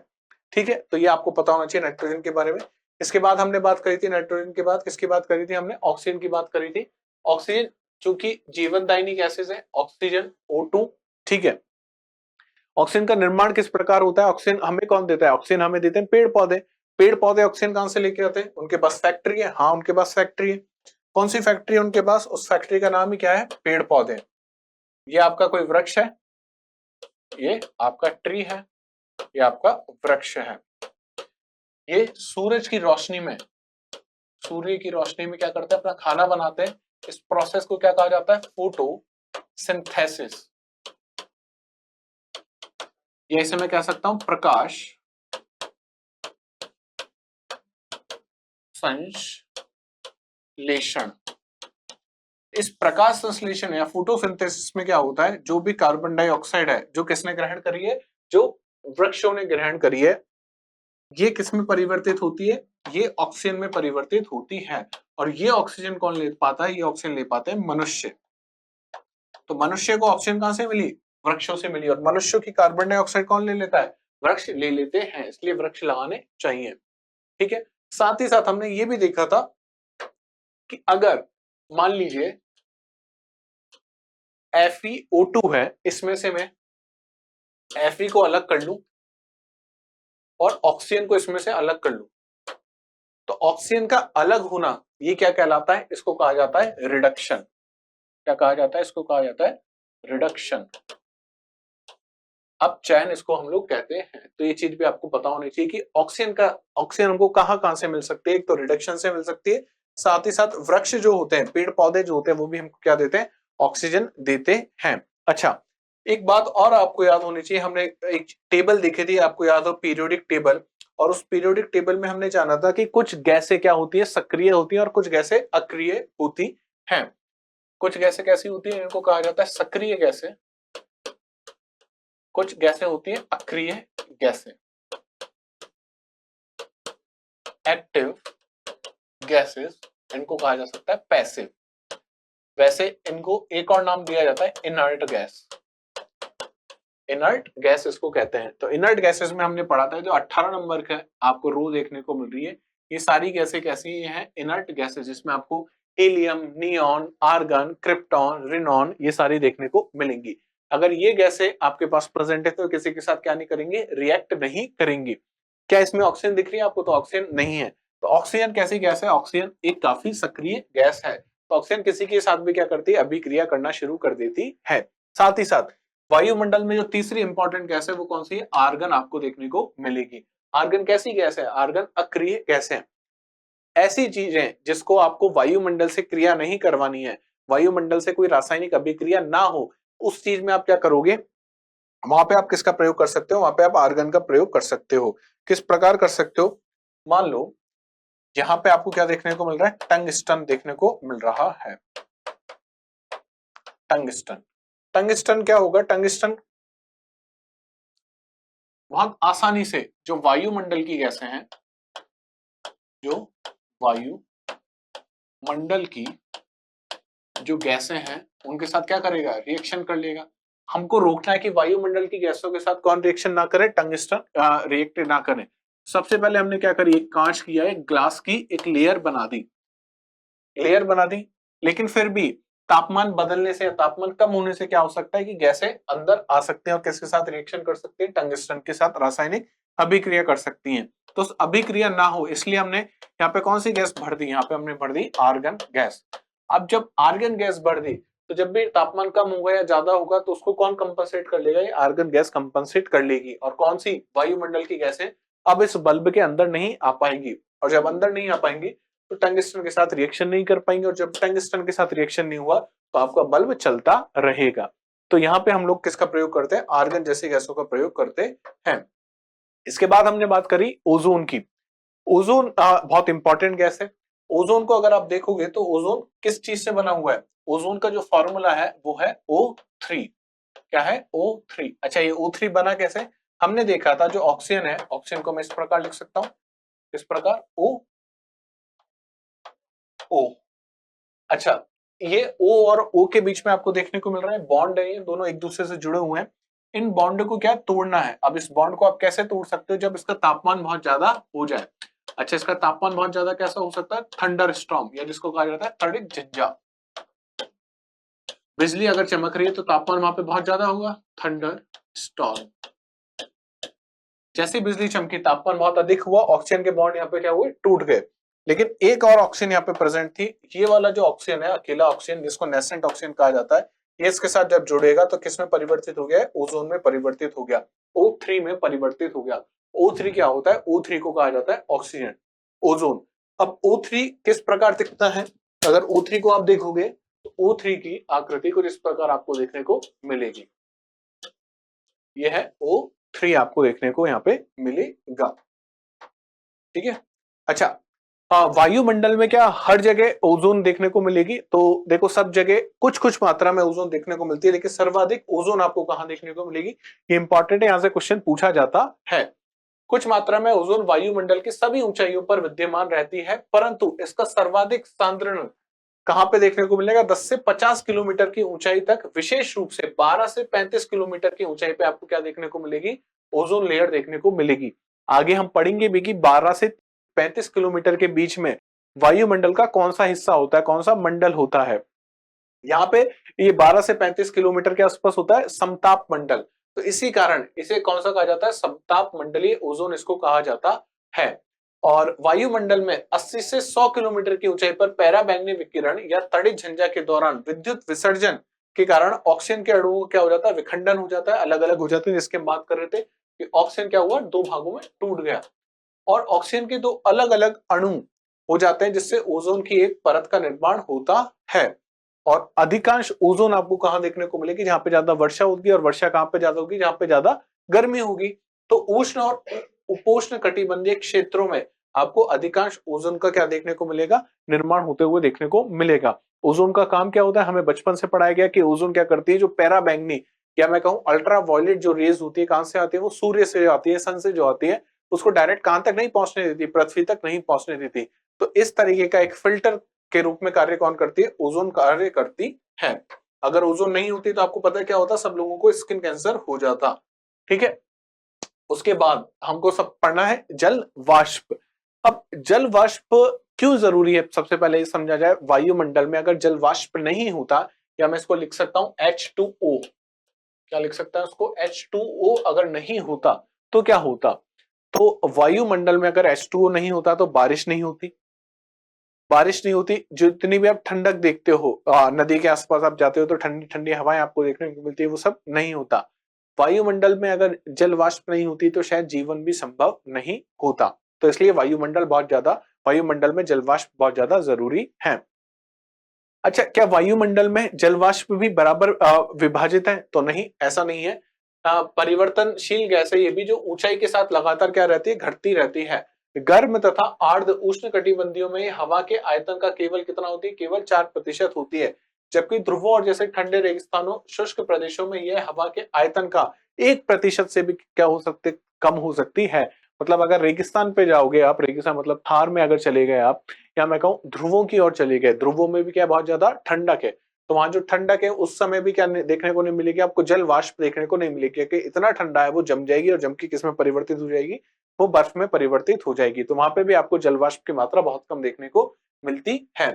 ठीक है, तो ये आपको पता होना चाहिए नाइट्रोजन के बारे में। इसके बाद हमने बात करी थी, नाइट्रोजन के बाद किसकी बात करी थी हमने, ऑक्सीजन की बात करी थी। ऑक्सीजन चूंकि जीवनदायिनी गैसेस है, ऑक्सीजन O2। ठीक है, ऑक्सीजन का निर्माण किस प्रकार होता है, ऑक्सीजन हमें कौन देता है, ऑक्सीजन हमें देते हैं पेड़ पौधे। पेड़ पौधे ऑक्सीजन कहां से लेके आते हैं, उनके पास फैक्ट्री है, हाँ उनके पास फैक्ट्री है। कौन सी फैक्ट्री है उनके पास, उस फैक्ट्री का नाम ही क्या है, पेड़ पौधे। ये आपका कोई वृक्ष है, ये आपका ट्री है, ये आपका वृक्ष है। ये सूरज की रोशनी में, सूर्य की रोशनी में क्या करते हैं, अपना खाना बनाते हैं। इस प्रोसेस को क्या कहा जाता है, फोटोसिंथेसिस। ये इसे मैं कह सकता हूं प्रकाश संश्लेषण। इस प्रकाश संश्लेषण या फोटोसिंथेसिस में क्या होता है, जो भी कार्बन डाइऑक्साइड है, जो किसने ग्रहण करी है, जो वृक्षों ने ग्रहण करी है, ये किस में परिवर्तित होती है, ये ऑक्सीजन में परिवर्तित होती है। और ये ऑक्सीजन कौन ले पाता है, ये ऑक्सीजन ले पाते हैं मनुष्य। तो मनुष्य को ऑक्सीजन कहां से मिली, वृक्षों से मिली। और मनुष्य की कार्बन डाइऑक्साइड कौन ले लेता है, वृक्ष ले लेते हैं, इसलिए वृक्ष लगाने चाहिए। ठीक है, साथ ही साथ हमने ये भी देखा था कि अगर मान लीजिए FeO2 है, इसमें से मैं Fe को अलग कर लूं और ऑक्सीजन को इसमें से अलग कर लूं, तो ऑक्सीजन का अलग होना ये क्या कहलाता है, इसको कहा जाता है रिडक्शन। क्या कहा जाता है, इसको कहा जाता है रिडक्शन। अब चयन इसको हम लोग कहते हैं। तो ये चीज भी आपको पता होनी चाहिए कि ऑक्सीजन हमको कहां से मिल सकती है, एक तो रिडक्शन से मिल सकती है, साथ ही साथ वृक्ष जो होते हैं, पेड़ पौधे जो होते हैं, वो भी हमको क्या देते हैं, ऑक्सीजन देते हैं। अच्छा, एक बात और आपको याद होनी चाहिए, हमने एक टेबल देखी थी, आपको याद हो, पीरियोडिक टेबल। और उस पीरियोडिक टेबल में हमने जाना था कि कुछ गैसें क्या होती है, सक्रिय होती है और कुछ गैसें अक्रिय होती हैं। कुछ गैसें कैसी होती है, इनको कहा जाता है सक्रिय गैसें, कुछ गैसें होती हैं अक्रिय गैसें, एक्टिव गैसेस, इनको कहा जा सकता है पैसिव। वैसे इनको एक और नाम दिया जाता है इनर्ट गैस, इनर्ट गैस इसको कहते हैं। तो इनर्ट गैसेस में हमने पढ़ा था, जो 18 नंबर का आपको रो देखने को मिल रही है, ये सारी गैसें कैसी हैं, इनर्ट गैसेस, जिसमें आपको हीलियम, नियॉन, आर्गन, क्रिप्टॉन, रिनॉन, ये सारी देखने को मिलेंगी। अगर ये गैसें आपके पास प्रेजेंट है तो किसी के साथ क्या नहीं करेंगे, रिएक्ट नहीं करेंगे। क्या इसमें ऑक्सीजन दिख रही है आपको? तो ऑक्सीजन नहीं है। तो ऑक्सीजन कैसी गैस है? ऑक्सीजन एक काफी सक्रिय गैस है। तो ऑक्सीजन किसी के साथ भी क्या करती है, अभिक्रिया करना शुरू कर देती है। साथ ही साथ वायुमंडल में जो तीसरी इंपॉर्टेंट गैस है वो कौन सी है? आर्गन आपको देखने को मिलेगी। आर्गन कैसी गैस है? आर्गन अक्रिय गैस है। ऐसी चीजें जिसको आपको वायुमंडल से क्रिया नहीं करवानी है, वायुमंडल से कोई रासायनिक अभिक्रिया ना हो, उस चीज में आप क्या करोगे, वहां पे आप किसका प्रयोग कर सकते हो? वहां पे आप आर्गन का प्रयोग कर सकते हो। किस प्रकार कर सकते हो? मान लो यहां पे आपको क्या देखने को मिल रहा है? टंगस्टन देखने को मिल रहा है। टंगस्टन, टंगस्टन क्या होगा? टंगस्टन बहुत आसानी से जो वायुमंडल की गैसें हैं, जो वायुमंडल की जो गैसें हैं उनके साथ क्या करेगा? रिएक्शन कर लेगा। हमको रोकना है कि वायुमंडल की गैसों के साथ कौन रिएक्शन ना करे? टंगस्टन रिएक्ट ना करे। सबसे पहले हमने क्या करी? एक कांच किया, एक ग्लास की एक लेयर बना दी, लेयर बना दी। लेकिन फिर भी तापमान बदलने से या तापमान कम होने से क्या हो सकता है कि गैसें अंदर आ सकते हैं और किसके साथ रिएक्शन कर सकती हैं? टंगस्टन के साथ रासायनिक अभिक्रिया कर सकती हैं। तो अभिक्रिया ना हो इसलिए हमने यहाँ पे कौन सी गैस भर दी? यहाँ पे हमने भर दी आर्गन गैस। अब जब आर्गन गैस भर दी तो जब भी तापमान कम होगा या ज्यादा होगा तो उसको कौन कंपनसेट कर लेगा? ये आर्गन गैस कंपनसेट कर लेगी। और कौन सी? वायुमंडल की गैसें अब इस बल्ब के अंदर नहीं आ पाएंगी। और जब अंदर नहीं आ पाएंगी तो टंगस्टन के साथ रिएक्शन नहीं कर पाएंगे। और जब टंगस्टन के साथ रिएक्शन नहीं हुआ तो आपका बल्ब चलता रहेगा। तो यहाँ पे हम लोग किसका प्रयोग करते हैं? आर्गन जैसी गैसों का प्रयोग करते हैं। इसके बाद हमने बात करी ओजोन की। ओजोन बहुत इंपॉर्टेंट गैस है। ओजोन को अगर आप देखोगे तो ओजोन किस चीज से बना हुआ है? ओजोन का जो फॉर्मूला है वो है O3। क्या है? O3। अच्छा, ये O3 बना कैसे? हमने देखा था जो ऑक्सीजन है, ऑक्सीजन को मैं इस प्रकार लिख सकता हूं, इस प्रकार O। अच्छा, ये O और O के बीच में आपको देखने को मिल रहा है बॉन्ड है, ये दोनों एक दूसरे से जुड़े हुए हैं। इन बॉन्ड को क्या तोड़ना है? अब इस बॉन्ड को आप कैसे तोड़ सकते हो? जब इसका तापमान बहुत ज्यादा हो जाए। अच्छा, इसका तापमान बहुत ज्यादा कैसा हो सकता है? थंडर स्टॉर्म, या जिसको कहा जाता है तड़ित झंझा। बिजली अगर चमक रही है तो तापमान वहां पे बहुत ज्यादा होगा, थंडर स्टॉर्म। जैसे बिजली चमकी, तापमान बहुत अधिक हुआ, ऑक्सीजन के बॉन्ड यहाँ पे क्या हुए? टूट गए। लेकिन एक और ऑक्सीजन यहाँ पे प्रेजेंट थी। ये वाला जो ऑक्सीजन है, अकेला ऑक्सीजन, जिसको नेसेंट ऑक्सीजन कहा जाता है, ये इसके साथ जब जुड़ेगा तो किस में परिवर्तित हो गया? ओजोन में परिवर्तित हो गया, O3 में परिवर्तित हो गया। O3 क्या होता है? O3 को कहा जाता है ऑक्सीजन, ओजोन। अब O3 किस प्रकार दिखता है? अगर O3 को आप देखोगे तो O3 की आकृति कुछ इस प्रकार आपको देखने को मिलेगी। यह है O3 आपको देखने को यहाँ पे मिलेगा। ठीक है। अच्छा, वायुमंडल में क्या हर जगह ओजोन देखने को मिलेगी? तो देखो, सब जगह कुछ कुछ मात्रा में ओजोन देखने को मिलती है, लेकिन सर्वाधिक ओजोन आपको कहां देखने को मिलेगी? ये इंपॉर्टेंट है, यहां से क्वेश्चन पूछा जाता है। कुछ मात्रा में ओजोन वायुमंडल की सभी ऊंचाइयों पर विद्यमान रहती है, परंतु इसका सर्वाधिक सांद्रण कहां पे देखने को मिलेगा? 10 से 50 किलोमीटर की ऊंचाई तक, विशेष रूप से 12 से 35 किलोमीटर की ऊंचाई पे आपको क्या देखने को मिलेगी? ओजोन लेयर देखने को मिलेगी। आगे हम पढ़ेंगे भी कि 12 से 35 किलोमीटर के बीच में वायुमंडल का कौन सा हिस्सा होता है, कौन सा मंडल होता है। यहाँ पे ये 12 से 35 किलोमीटर के आसपास होता है समताप मंडल। तो इसी कारण इसे कौन सा कहा जाता है? समताप मंडलीय ओजोन इसको कहा जाता है। और वायुमंडल में 80 से 100 किलोमीटर की ऊंचाई पर पैराबैंगनी विकिरण या तड़ित झंझा के दौरान विद्युत विसर्जन के कारण ऑक्सीजन के अणुओं को क्या हो जाता है? विखंडन हो जाता है, अलग अलग हो जाते हैं। जिसके बात कर रहे थे कि ऑक्सीजन क्या हुआ? दो भागों में टूट गया और ऑक्सीजन के दो अलग अलग अणु हो जाते हैं, जिससे ओजोन की एक परत का निर्माण होता है। और अधिकांश ओजोन आपको कहां देखने को मिलेगी? जहां पे ज्यादा वर्षा होगी। और वर्षा कहां पे ज्यादा होगी? जहां पे ज्यादा गर्मी होगी। तो उष्ण और उपोष्ण कटिबंधीय क्षेत्रों में आपको अधिकांश ओजोन का क्या देखने को मिलेगा? निर्माण होते हुए देखने को मिलेगा। ओजोन का काम क्या होता है? हमें बचपन से पढ़ाया गया कि ओजोन क्या करती है? जो पैराबैंगनी या मैं कहूं अल्ट्रा वायलेट जो रेज होती है, कहां से आती है? वो सूर्य से आती है, सन से जो आती है, उसको डायरेक्ट कहां तक नहीं पहुंचने देती? पृथ्वी तक नहीं पहुंचने देती। तो इस तरीके का एक फिल्टर के रूप में कार्य कौन करती है? ओजोन कार्य करती है। अगर ओजोन नहीं होती तो आपको पता है क्या होता? सब लोगों को स्किन कैंसर हो जाता। ठीक है। उसके बाद हमको सब पढ़ना है जल वाष्प। अब जल वाष्प क्यों जरूरी है सबसे पहले ये समझा जाए। वायुमंडल में अगर जल वाष्प नहीं होता, या मैं इसको लिख सकता हूं H2O, क्या लिख सकता है उसको, H2O अगर नहीं होता तो क्या होता, तो वायुमंडल में अगर H2O नहीं होता तो बारिश नहीं होती, बारिश नहीं होती, जितनी भी आप ठंडक देखते हो, नदी के आसपास आप जाते हो तो ठंडी ठंडी हवाएं आपको देखने को मिलती है, वो सब नहीं होता। वायुमंडल में अगर जल वाष्प नहीं होती तो शायद जीवन भी संभव नहीं होता। तो इसलिए वायुमंडल में जल वाष्प बहुत ज्यादा जरूरी है। अच्छा, क्या वायुमंडल में जल वाष्प भी बराबर विभाजित है? तो नहीं, ऐसा नहीं है। परिवर्तनशील गैस है ये भी, जो ऊंचाई के साथ लगातार क्या रहती है, घटती रहती है। गर्म तथा आर्द्र उष्ण कटिबंधियों में हवा के आयतन का केवल कितना होती है, केवल 4% होती है। जबकि ध्रुवों और जैसे ठंडे रेगिस्तानों, शुष्क प्रदेशों में यह हवा के आयतन का 1% से भी क्या हो सकते, कम हो सकती है। मतलब अगर रेगिस्तान पे जाओगे आप, रेगिस्तान मतलब थार में अगर चले गए आप, या मैं कहूं ध्रुवों की ओर चले गए, ध्रुवों में भी क्या बहुत ज्यादा ठंडक है, तो वहां जो ठंडक है उस समय भी क्या देखने को नहीं मिलेगी आपको, जल वाष्प देखने को नहीं मिलेगी, क्योंकि इतना ठंडा है वो जम जाएगी, और जम के किस में परिवर्तित हो जाएगी, वो बर्फ में परिवर्तित हो जाएगी। तो वहां पे भी आपको जल वाष्प की मात्रा बहुत कम देखने को मिलती है।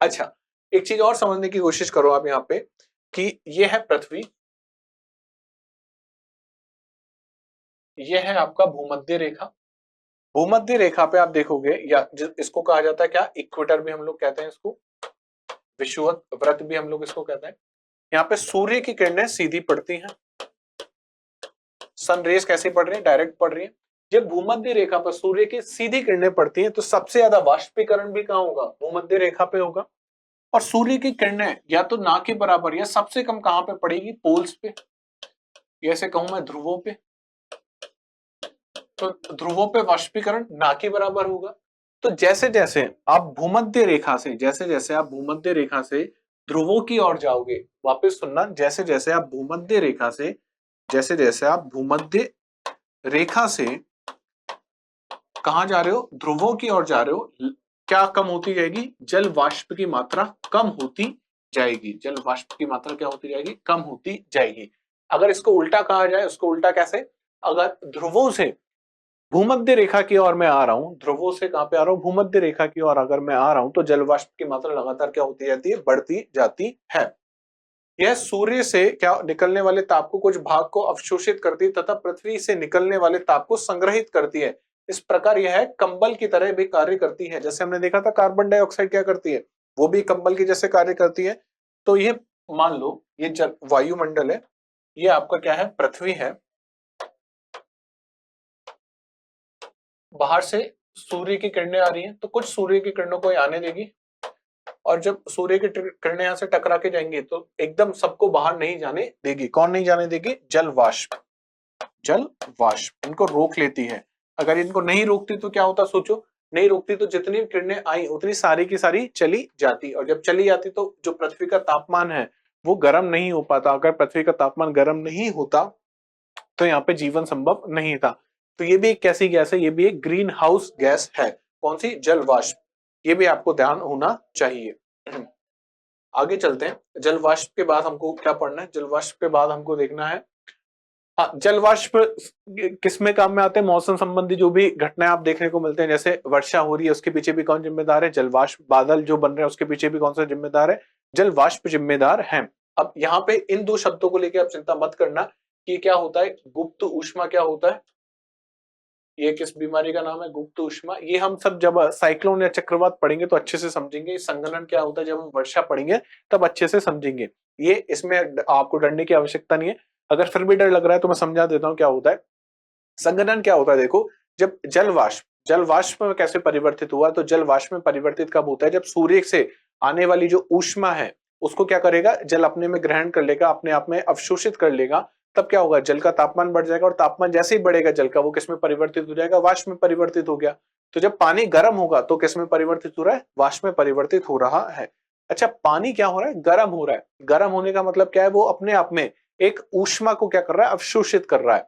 अच्छा, एक चीज और समझने की कोशिश करो आप यहाँ पे, कि ये है पृथ्वी, ये है आपका भूमध्य रेखा। भूमध्य रेखा पे आप देखोगे, या इसको कहा जाता है क्या, इक्वेटर भी हम लोग कहते हैं इसको, विषुवत व्रत भी हम लोग इसको कहते हैं। यहाँ पे सूर्य की किरणें सीधी पड़ती हैं, सन रेज कैसे पड़ रही है, डायरेक्ट पड़ रही है। जब भूमध्य रेखा पर सूर्य की सीधी किरणें पड़ती हैं तो सबसे ज्यादा वाष्पीकरण भी कहाँ होगा, भूमध्य रेखा पे होगा। और सूर्य की किरणें या तो ना के बराबर या सबसे कम कहां पे पड़ेगी, पोल्स पे, जैसे कहूं मैं ध्रुवों पे, तो ध्रुवों पे वाष्पीकरण ना के बराबर होगा। तो जैसे जैसे आप भूमध्य रेखा से, जैसे जैसे आप भूमध्य रेखा से ध्रुवों की ओर जाओगे, वापस सुनना, जैसे जैसे आप भूमध्य रेखा से, जैसे जैसे आप भूमध्य रेखा से कहां जा रहे हो, ध्रुवों की ओर जा रहे हो, क्या कम होती जाएगी, जल वाष्प की मात्रा कम होती जाएगी, जल वाष्प की मात्रा क्या होती जाएगी, कम होती जाएगी। अगर इसको उल्टा कहा जाए, उसको उल्टा कैसे, अगर ध्रुवों से भूमध्य रेखा की ओर मैं आ रहा हूं, ध्रुवों से कहां पे आ रहा हूं, भूमध्य रेखा की ओर अगर मैं आ रहा हूं, तो जल वाष्प की मात्रा लगातार क्या होती जाती है, बढ़ती जाती है। यह सूर्य से क्या निकलने वाले ताप को कुछ भाग को अवशोषित करती है तथा पृथ्वी से निकलने वाले ताप को संग्रहित करती है। इस प्रकार यह कंबल की तरह भी कार्य करती है। जैसे हमने देखा था कार्बन डाइऑक्साइड क्या करती है, वो भी कंबल की जैसे कार्य करती है। तो ये मान लो ये जल वायुमंडल है, ये आपका क्या है, पृथ्वी है। बाहर से सूर्य की किरणें आ रही हैं, तो कुछ सूर्य की किरणों को आने देगी, और जब सूर्य की किरणें यहां से टकरा के जाएंगी तो एकदम सबको बाहर नहीं जाने देगी। कौन नहीं जाने देगी, जल वाष्प, जल वाष्प इनको रोक लेती है। अगर इनको नहीं रोकती तो क्या होता, सोचो, नहीं रोकती तो जितनी भी किरणें आई उतनी सारी की सारी चली जाती, और जब चली जाती तो जो पृथ्वी का तापमान है वो गर्म नहीं हो पाता। अगर पृथ्वी का तापमान गर्म नहीं होता तो यहाँ पे जीवन संभव नहीं था। तो ये भी एक कैसी गैस है, ये भी एक ग्रीन हाउस गैस है। कौन सी, जल वाष्प। ये भी आपको ध्यान होना चाहिए। आगे चलते हैं। जल वाष्प के बाद हमको क्या पढ़ना है, जल वाष्प के बाद हमको देखना है, हाँ, जल वाष्प किसमें काम में आते हैं, मौसम संबंधी जो भी घटनाएं आप देखने को मिलते हैं, जैसे वर्षा हो रही है उसके पीछे भी कौन जिम्मेदार है, जल वाष्प। बादल जो बन रहे हैं उसके पीछे भी कौन सा जिम्मेदार है, जल वाष्प जिम्मेदार है। अब यहाँ पे इन दो शब्दों को लेकर आप चिंता मत करना कि क्या होता है, गुप्त ऊष्मा क्या होता है, ये किस बीमारी का नाम है, गुप्त ऊष्मा। ये हम सब जब साइक्लोन या चक्रवात पढ़ेंगे तो अच्छे से समझेंगे। संघनन क्या होता है, जब हम वर्षा पढ़ेंगे तब अच्छे से समझेंगे। ये इसमें आपको डरने की आवश्यकता नहीं है। अगर फिर भी डर लग रहा है तो मैं समझा देता हूँ क्या होता है। संघनन क्या होता है, देखो, जब जल वाष्प में कैसे परिवर्तित हुआ, तो जल वाष्प में परिवर्तित कब होता है, जब सूर्य से आने वाली जो ऊष्मा है उसको क्या करेगा, जल अपने में ग्रहण कर लेगा, अपने आप में अवशोषित कर लेगा। तब क्या होगा, जल का तापमान बढ़ जाएगा, और तापमान जैसे ही बढ़ेगा जल का, वो किस में परिवर्तित हो जाएगा, वाष्प में परिवर्तित हो गया। तो जब पानी गर्म होगा तो किस में परिवर्तित हो रहा है, वाष्प में परिवर्तित हो रहा है। अच्छा, पानी क्या हो रहा है, गर्म हो रहा है। गर्म होने का मतलब क्या है, वो अपने आप में एक ऊष्मा को क्या कर रहा है, अवशोषित कर रहा है।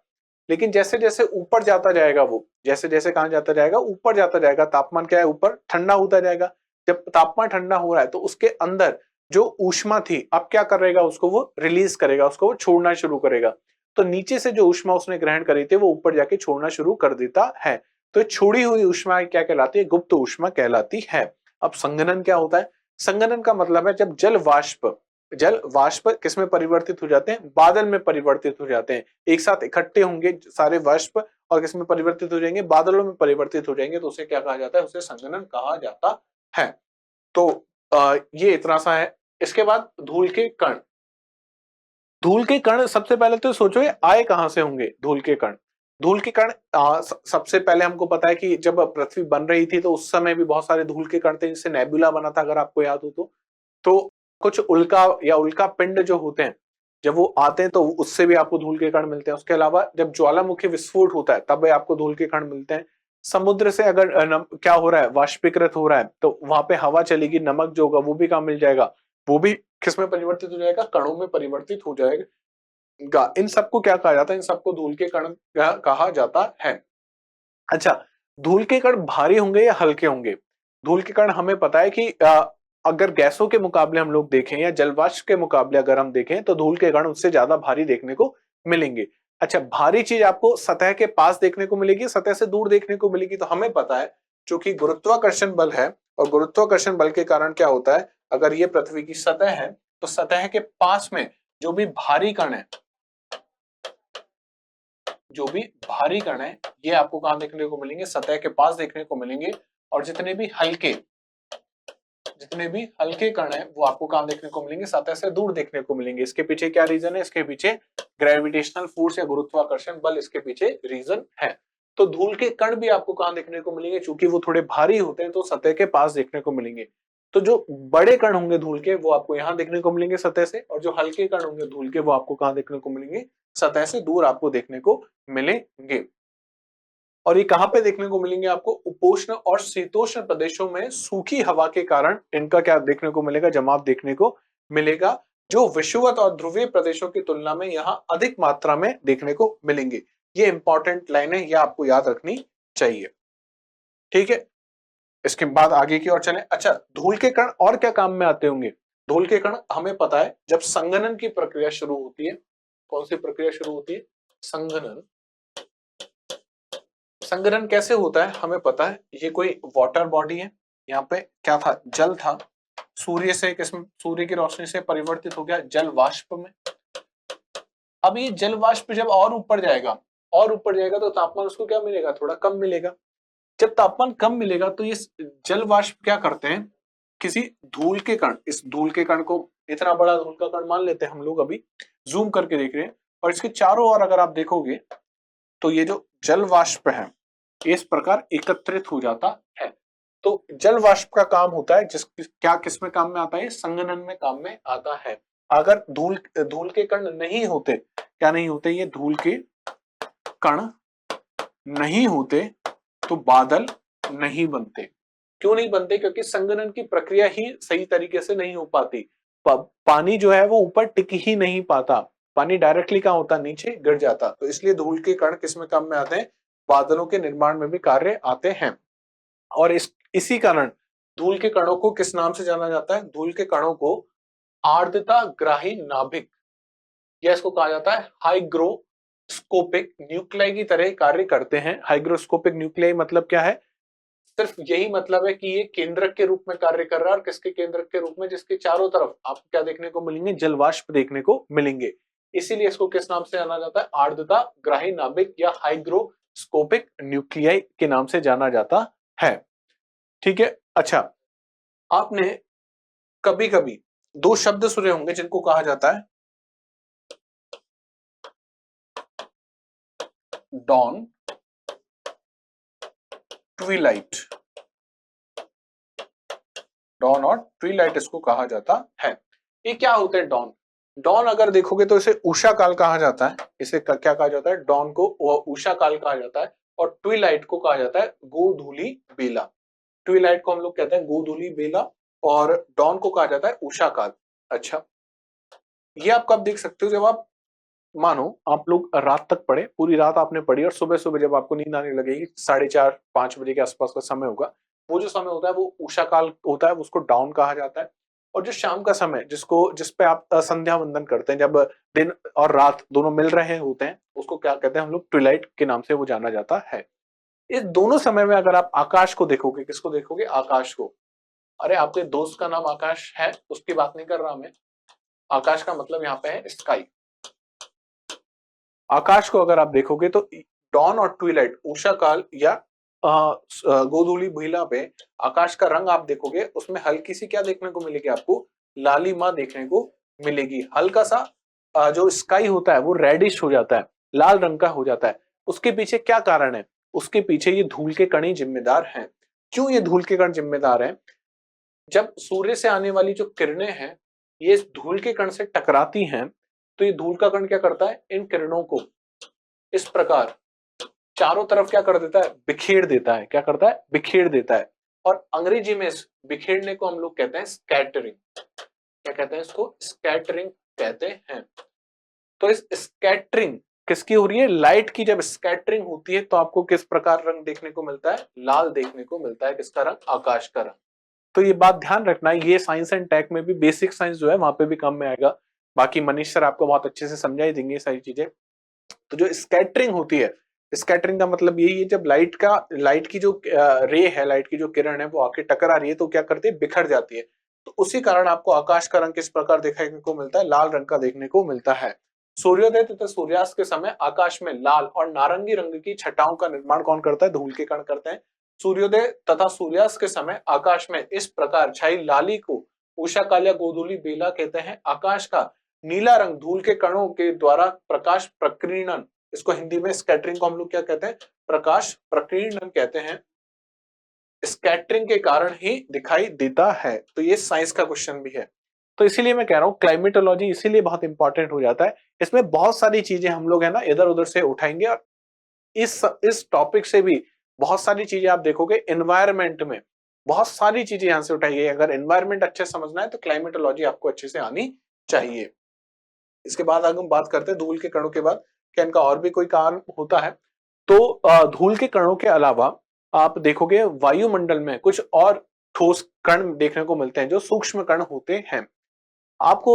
लेकिन जैसे जैसे ऊपर जाता जाएगा, वो जैसे जैसे कहां जाता जाएगा, ऊपर जाता जाएगा, तापमान क्या है, ऊपर ठंडा होता जाएगा। जब तापमान ठंडा हो रहा है तो उसके अंदर जो ऊष्मा थी, अब क्या करेगा, उसको वो रिलीज करेगा, उसको वो छोड़ना शुरू करेगा। तो नीचे से जो ऊष्मा उसने ग्रहण करी थी वो ऊपर जाके छोड़ना शुरू कर देता है। तो छोड़ी हुई ऊष्मा क्या कहलाती है? गुप्त ऊष्मा कहलाती है। अब संघनन क्या होता है? संघनन का मतलब है जब जल वाष्प किसमें परिवर्तित हो जाते हैं? बादल में परिवर्तित हो जाते हैं। एक साथ इकट्ठे होंगे सारे वाष्प और किसमें परिवर्तित हो जाएंगे? बादलों में परिवर्तित हो जाएंगे, तो उसे क्या कहा जाता है? उसे संघनन कहा जाता है। तो ये इतना सा है। इसके बाद धूल के कण। धूल के कण सबसे पहले तो सोचो ये आए कहां से होंगे? धूल के कण। धूल के कण सबसे पहले हमको पता है कि जब पृथ्वी बन रही थी तो उस समय भी बहुत सारे धूल के कण थे, जिससे नेबुला बना था, अगर आपको याद हो तो कुछ उल्का या उल्का पिंड जो होते हैं, जब वो आते हैं तो उससे भी आपको धूल के कण मिलते हैं। उसके अलावा जब ज्वालामुखी विस्फोट होता है तब भी आपको धूल के कण मिलते हैं। समुद्र से अगर क्या हो रहा है? वाष्पीकृत हो रहा है, तो वहां पे हवा चलेगी, नमक जो होगा वो भी कहाँ मिल जाएगा? वो भी किसमें परिवर्तित हो जाएगा? कणों में परिवर्तित हो जाएगा। इन सबको क्या कहा जाता है? इन सबको धूल के कण कहा जाता है। अच्छा, धूल के कण भारी होंगे या हल्के होंगे? धूल के कण हमें पता है कि अगर गैसों के मुकाबले हम लोग देखें या जलवाष्प के मुकाबले अगर हम देखें तो धूल के कण उससे ज्यादा भारी देखने को मिलेंगे। अच्छा, भारी चीज आपको सतह के पास देखने को मिलेगी, सतह से दूर देखने को मिलेगी? तो हमें पता है चूंकि गुरुत्वाकर्षण बल है, और गुरुत्वाकर्षण बल के कारण क्या होता है? अगर ये पृथ्वी की सतह है तो सतह के पास में जो भी भारी कण है, जो भी भारी कण है, ये आपको कहां देखने को मिलेंगे? सतह के पास देखने को मिलेंगे। और जितने भी हल्के कण है वो आपको कहां देखने को मिलेंगे? सतह से दूर देखने को मिलेंगे। इसके पीछे क्या रीजन है? इसके पीछे ग्रेविटेशनल फोर्स या गुरुत्वाकर्षण बल इसके पीछे रीजन है। तो धूल के कण भी आपको कहां देखने को मिलेंगे? चूंकि वो थोड़े भारी होते हैं तो सतह के पास देखने को मिलेंगे। तो जो बड़े कण होंगे धूल के वो आपको यहां देखने को मिलेंगे सतह से, और जो हल्के कण होंगे धूल के वो आपको कहां देखने को मिलेंगे? सतह से दूर आपको देखने को मिलेंगे। और ये कहां पे देखने को मिलेंगे आपको? उपोष्ण और शीतोष्ण प्रदेशों में सूखी हवा के कारण इनका क्या देखने को मिलेगा? जमाव देखने को मिलेगा, जो विषुवत और ध्रुवीय प्रदेशों की तुलना में यहाँ अधिक मात्रा में देखने को मिलेंगे। ये इंपॉर्टेंट लाइन है, ये आपको याद रखनी चाहिए। ठीक है, इसके बाद आगे की ओर चले। अच्छा, धूल के कण और क्या काम में आते होंगे? धूल के कण हमें पता है जब संघनन की प्रक्रिया शुरू होती है। कौन सी प्रक्रिया शुरू होती है? संघनन। संघनन कैसे होता है हमें पता है। ये कोई वाटर बॉडी है, यहाँ पे क्या था? जल था, सूर्य की रोशनी से परिवर्तित हो गया जल वाष्प में। अब ये जल वाष्प जब और ऊपर जाएगा तो तापमान उसको क्या मिलेगा? थोड़ा कम मिलेगा। जब तापमान कम मिलेगा तो ये जल वाष्प क्या करते हैं? किसी धूल के कण, इस धूल के कण को, इतना बड़ा धूल का कण मान लेते हैं हम लोग, अभी जूम करके देख रहे हैं, और इसके चारों ओर अगर आप देखोगे तो ये जो जल वाष्प है इस प्रकार एकत्रित हो जाता है। तो जल वाष्प का काम होता है किस में काम में आता है? संघनन में काम में आता है। अगर धूल के कण नहीं होते, क्या नहीं होते? ये धूल के कण नहीं होते तो बादल नहीं बनते। क्यों नहीं बनते? क्योंकि संघनन की प्रक्रिया ही सही तरीके से नहीं हो पाती। पानी जो है वो ऊपर टिक ही नहीं पाता, पानी डायरेक्टली कहाँ होता? नीचे गिर जाता। तो इसलिए धूल के कण किस में काम में आते हैं? बादलों के निर्माण में भी कार्य आते हैं। और इसी कारण धूल के कणों को किस नाम से जाना जाता है? धूल के कणों को आर्द्रता ग्राही नाभिक, या इसको कहा जाता है हाइग्रोस्कोपिक न्यूक्लियाई की तरह कार्य करते हैं। हाइग्रोस्कोपिक न्यूक्लियाई मतलब क्या है? सिर्फ यही मतलब है कि ये केंद्रक के रूप में कार्य कर रहा है। और किसके केंद्रक के रूप में? जिसके चारों तरफ आपको क्या देखने को मिलेंगे? जलवाष्प देखने को मिलेंगे। इसीलिए इसको किस नाम से जाना जाता है? आर्द्रता ग्राही नाभिक या हाइग्रोस्कोपिक न्यूक्लियाई के नाम से जाना जाता है। ठीक है। अच्छा, आपने कभी कभी दो शब्द सुने होंगे जिनको कहा जाता है डॉन, ट्विलाइट। डॉन और ट्विलाइट इसको कहा जाता है। ये क्या होते हैं डॉन? डॉन अगर देखोगे तो इसे उषा काल कहा जाता है। इसे क्या कहा जाता है? डॉन को उषा काल कहा जाता है। और ट्विलाइट को कहा जाता है गोधूली बेला। ट्विलाइट को हम लोग कहते हैं गोधूली बेला, और डॉन को कहा जाता है उषा काल। अच्छा, ये आप कब देख सकते हो? जब आप मानो आप लोग रात तक पढ़े, पूरी रात आपने पढ़ी, और सुबह सुबह जब आपको नींद आने लगेगी 4:30-5 बजे के आसपास का समय होगा, वो जो समय होता है वो उषा काल होता है, उसको डाउन कहा जाता है। और जो शाम का समय जिस पे आप संध्या वंदन करते हैं, जब दिन और रात दोनों मिल रहे होते हैं, उसको क्या कहते हैं हम लोग? ट्विलाइट के नाम से वो जाना जाता है। इस दोनों समय में अगर आप आकाश को देखोगे, किसको देखोगे? आकाश को। अरे आपके दोस्त का नाम आकाश है, उसकी बात नहीं कर रहा मैं। आकाश का मतलब यहाँ पे है स्काई। आकाश को अगर आप देखोगे तो डॉन और ट्विलाइट, उषा काल या गोधूली बेला पे आकाश का रंग आप देखोगे, उसमें हल्की सी क्या देखने को मिलेगी आपको? लालिमा देखने को मिलेगी। हल्का सा जो स्काई होता है वो रेडिश हो जाता है, लाल रंग का हो जाता है। उसके पीछे क्या कारण है? उसके पीछे ये धूल के कण ही जिम्मेदार हैं। क्यों ये धूल के कण जिम्मेदार हैं? जब सूर्य से आने वाली जो किरणें हैं, ये इस धूल के कण से टकराती हैं, तो ये धूल का कण क्या करता है? इन किरणों को इस प्रकार चारों तरफ क्या कर देता है? बिखेर देता है। क्या करता है? बिखेर देता है। और अंग्रेजी में इस बिखेरने को हम लोग कहते हैं स्कैटरिंग। क्या कहते हैं इसको? स्कैटरिंग कहते हैं। तो इस स्कैटरिंग किसकी हो रही है? लाइट की जब स्कैटरिंग होती है तो आपको किस प्रकार रंग देखने को मिलता है? लाल देखने को मिलता है। किसका रंग? आकाश का रंग। तो ये बात ध्यान रखना, ये साइंस एंड टेक में भी, बेसिक साइंस जो है वहां पे भी काम में आएगा। बाकी मनीष सर आपको बहुत अच्छे से समझाई देंगे सारी चीजें। तो जो स्कैटरिंग होती है, स्कैटरिंग का मतलब यही है, जब लाइट की जो रे है, लाइट की जो किरण है वो आके टकरा रही है तो क्या करती है? बिखर जाती है। तो उसी कारण आपको आकाश का रंग किस प्रकार देखने को मिलता है? लाल रंग का देखने को मिलता है। सूर्योदय तथा सूर्यास्त के समय आकाश में लाल और नारंगी रंग की छटाओं का निर्माण कौन करता है? धूल के कण करते हैं। सूर्योदय तथा सूर्यास्त के समय आकाश में इस प्रकार छाई लाली को उषा काल या गोधूली बेला कहते हैं। आकाश का नीला रंग धूल के कणों के द्वारा प्रकाश प्रकीर्णन, इसको हिंदी में स्कैटरिंग को हम लोग क्या कहते हैं? प्रकाश प्रकीर्णन कहते हैं। स्कैटरिंग के कारण ही दिखाई देता है। तो ये साइंस का क्वेश्चन भी है। तो इसीलिए मैं कह रहा हूं क्लाइमेटोलॉजी इसीलिए बहुत इंपॉर्टेंट हो जाता है। इसमें बहुत सारी चीजें हम लोग है ना इधर उधर से उठाएंगे, और इस टॉपिक से भी बहुत सारी चीजें आप देखोगे एनवायरमेंट में, बहुत सारी चीजें यहां से उठाई गई। अगर एनवायरमेंट अच्छे समझना है तो क्लाइमेटोलॉजी आपको अच्छे से आनी चाहिए। इसके बाद अगर हम बात करते हैं धूल के कणों के बाद, क्या इनका और भी कोई कारण होता है? तो धूल के कणों के अलावा आप देखोगे वायुमंडल में कुछ और ठोस कण देखने को मिलते हैं जो सूक्ष्म कण होते हैं। आपको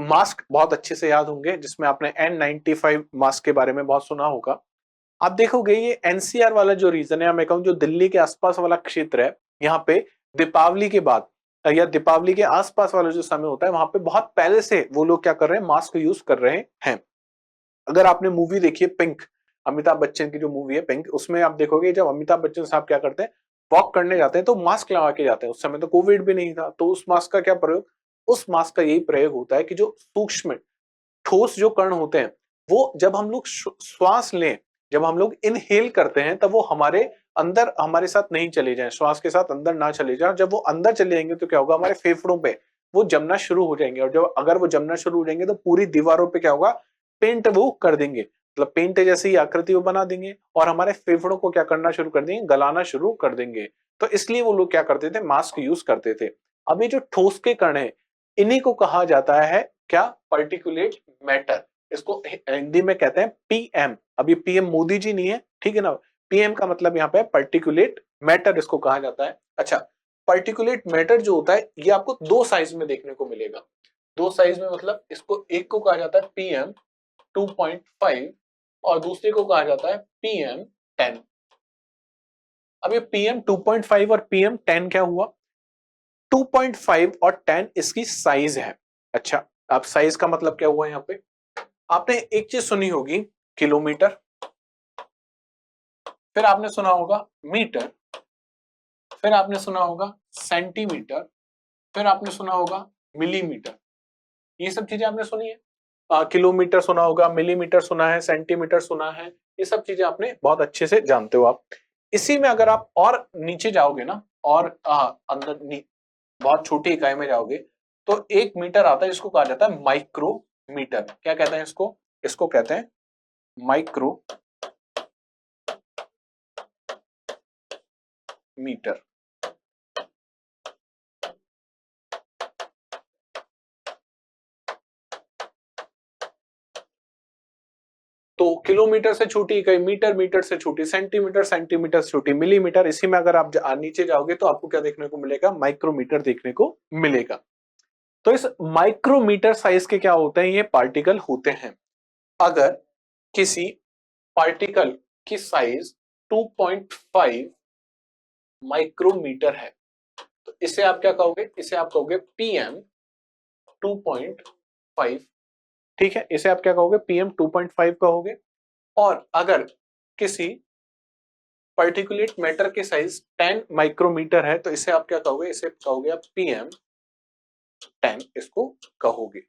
मास्क बहुत अच्छे से याद होंगे, जिसमें आपने N95 मास्क के बारे में बहुत सुना होगा। आप देखोगे ये एनसीआर वाला जो रीजन है, मैं कहूँ जो दिल्ली के आसपास वाला क्षेत्र है, यहाँ पे दीपावली के बाद या दीपावली के आसपास वाला जो समय होता है, वहां पे बहुत पहले से वो लोग क्या कर रहे हैं? मास्क यूज कर रहे हैं। अगर आपने मूवी देखी है पिंक, अमिताभ बच्चन की जो मूवी है पिंक, उसमें आप देखोगे जब अमिताभ बच्चन साहब क्या करते हैं, वॉक करने जाते हैं तो मास्क लगा के जाते हैं। उस समय तो कोविड भी नहीं था, तो उस मास्क का क्या प्रयोग? उस मास्क का यही प्रयोग होता है कि जो सूक्ष्म ठोस जो कण होते हैं, वो जब हम लोग श्वास लें, जब हम लोग इनहेल करते हैं, तब वो हमारे अंदर हमारे साथ नहीं चले जाएं, श्वास के साथ अंदर ना चले जाएं। जब वो अंदर चले जाएंगे तो क्या होगा? हमारे फेफड़ों पे वो जमना शुरू हो जाएंगे, और जब अगर वो जमना शुरू हो जाएंगे तो पूरी दीवारों पे क्या होगा? पेंट वो कर देंगे, मतलब पेंट जैसी आकृति वो बना देंगे, और हमारे फेफड़ों को क्या करना शुरू कर देंगे? गलाना शुरू कर देंगे। तो इसलिए वो लोग क्या करते थे? मास्क यूज करते थे। अब ये जो ठोस के कण है, इन्हीं को कहा जाता है क्या? Particulate matter. इसको हिंदी में कहते हैं पीएम। अब ये पीएम मोदी जी नहीं है, ठीक है ना? पीएम का मतलब यहाँ पे पार्टिकुलेट मैटर इसको कहा जाता है। अच्छा, पार्टिकुलेट मैटर जो होता है ये आपको दो साइज में देखने को मिलेगा। दो साइज में मतलब इसको एक को कहा जाता है पीएम 2.5 और दूसरे को कहा जाता है पीएम 10। अब ये पीएम 2.5 और पीएम 10 क्या हुआ? 2.5 और 10 इसकी साइज है। अच्छा, अब साइज का मतलब क्या हुआ यहाँ पे? आपने एक चीज सुनी होगी, किलोमीटर, फिर आपने सुना होगा मीटर, फिर आपने सुना होगा सेंटीमीटर, फिर आपने सुना होगा मिलीमीटर। ये सब चीजें आपने सुनी है। किलोमीटर सुना होगा, मिलीमीटर सुना है, सेंटीमीटर सुना है, ये सब चीजें आपने बहुत अच्छे से जानते हो आप। इसी में अगर आप और नीचे जाओगे ना, और अंदर बहुत छोटी इकाई में जाओगे, तो एक मीटर आता है, इसको कहा जाता है माइक्रोमीटर। क्या कहते हैं इसको? इसको कहते हैं माइक्रोमीटर। तो किलोमीटर से छोटी इकाई मीटर, मीटर से छोटी सेंटीमीटर, सेंटीमीटर से छोटी मिलीमीटर। इसी में अगर आप नीचे जाओगे तो आपको क्या देखने को मिलेगा? माइक्रोमीटर देखने को मिलेगा। तो इस माइक्रोमीटर साइज के क्या होते हैं? ये पार्टिकल होते हैं। अगर किसी पार्टिकल की साइज 2.5 माइक्रोमीटर है, तो इसे आप क्या कहोगे, इसे आप कहोगे पीएम 2.5। ठीक है, इसे आप क्या कहोगे, पीएम 2.5 कहोगे। और अगर किसी पर्टिकुलेट मैटर के साइज 10 माइक्रोमीटर है तो इसे आप क्या कहोगे, इसे कहोगे आप पीएम 10 इसको कहोगे।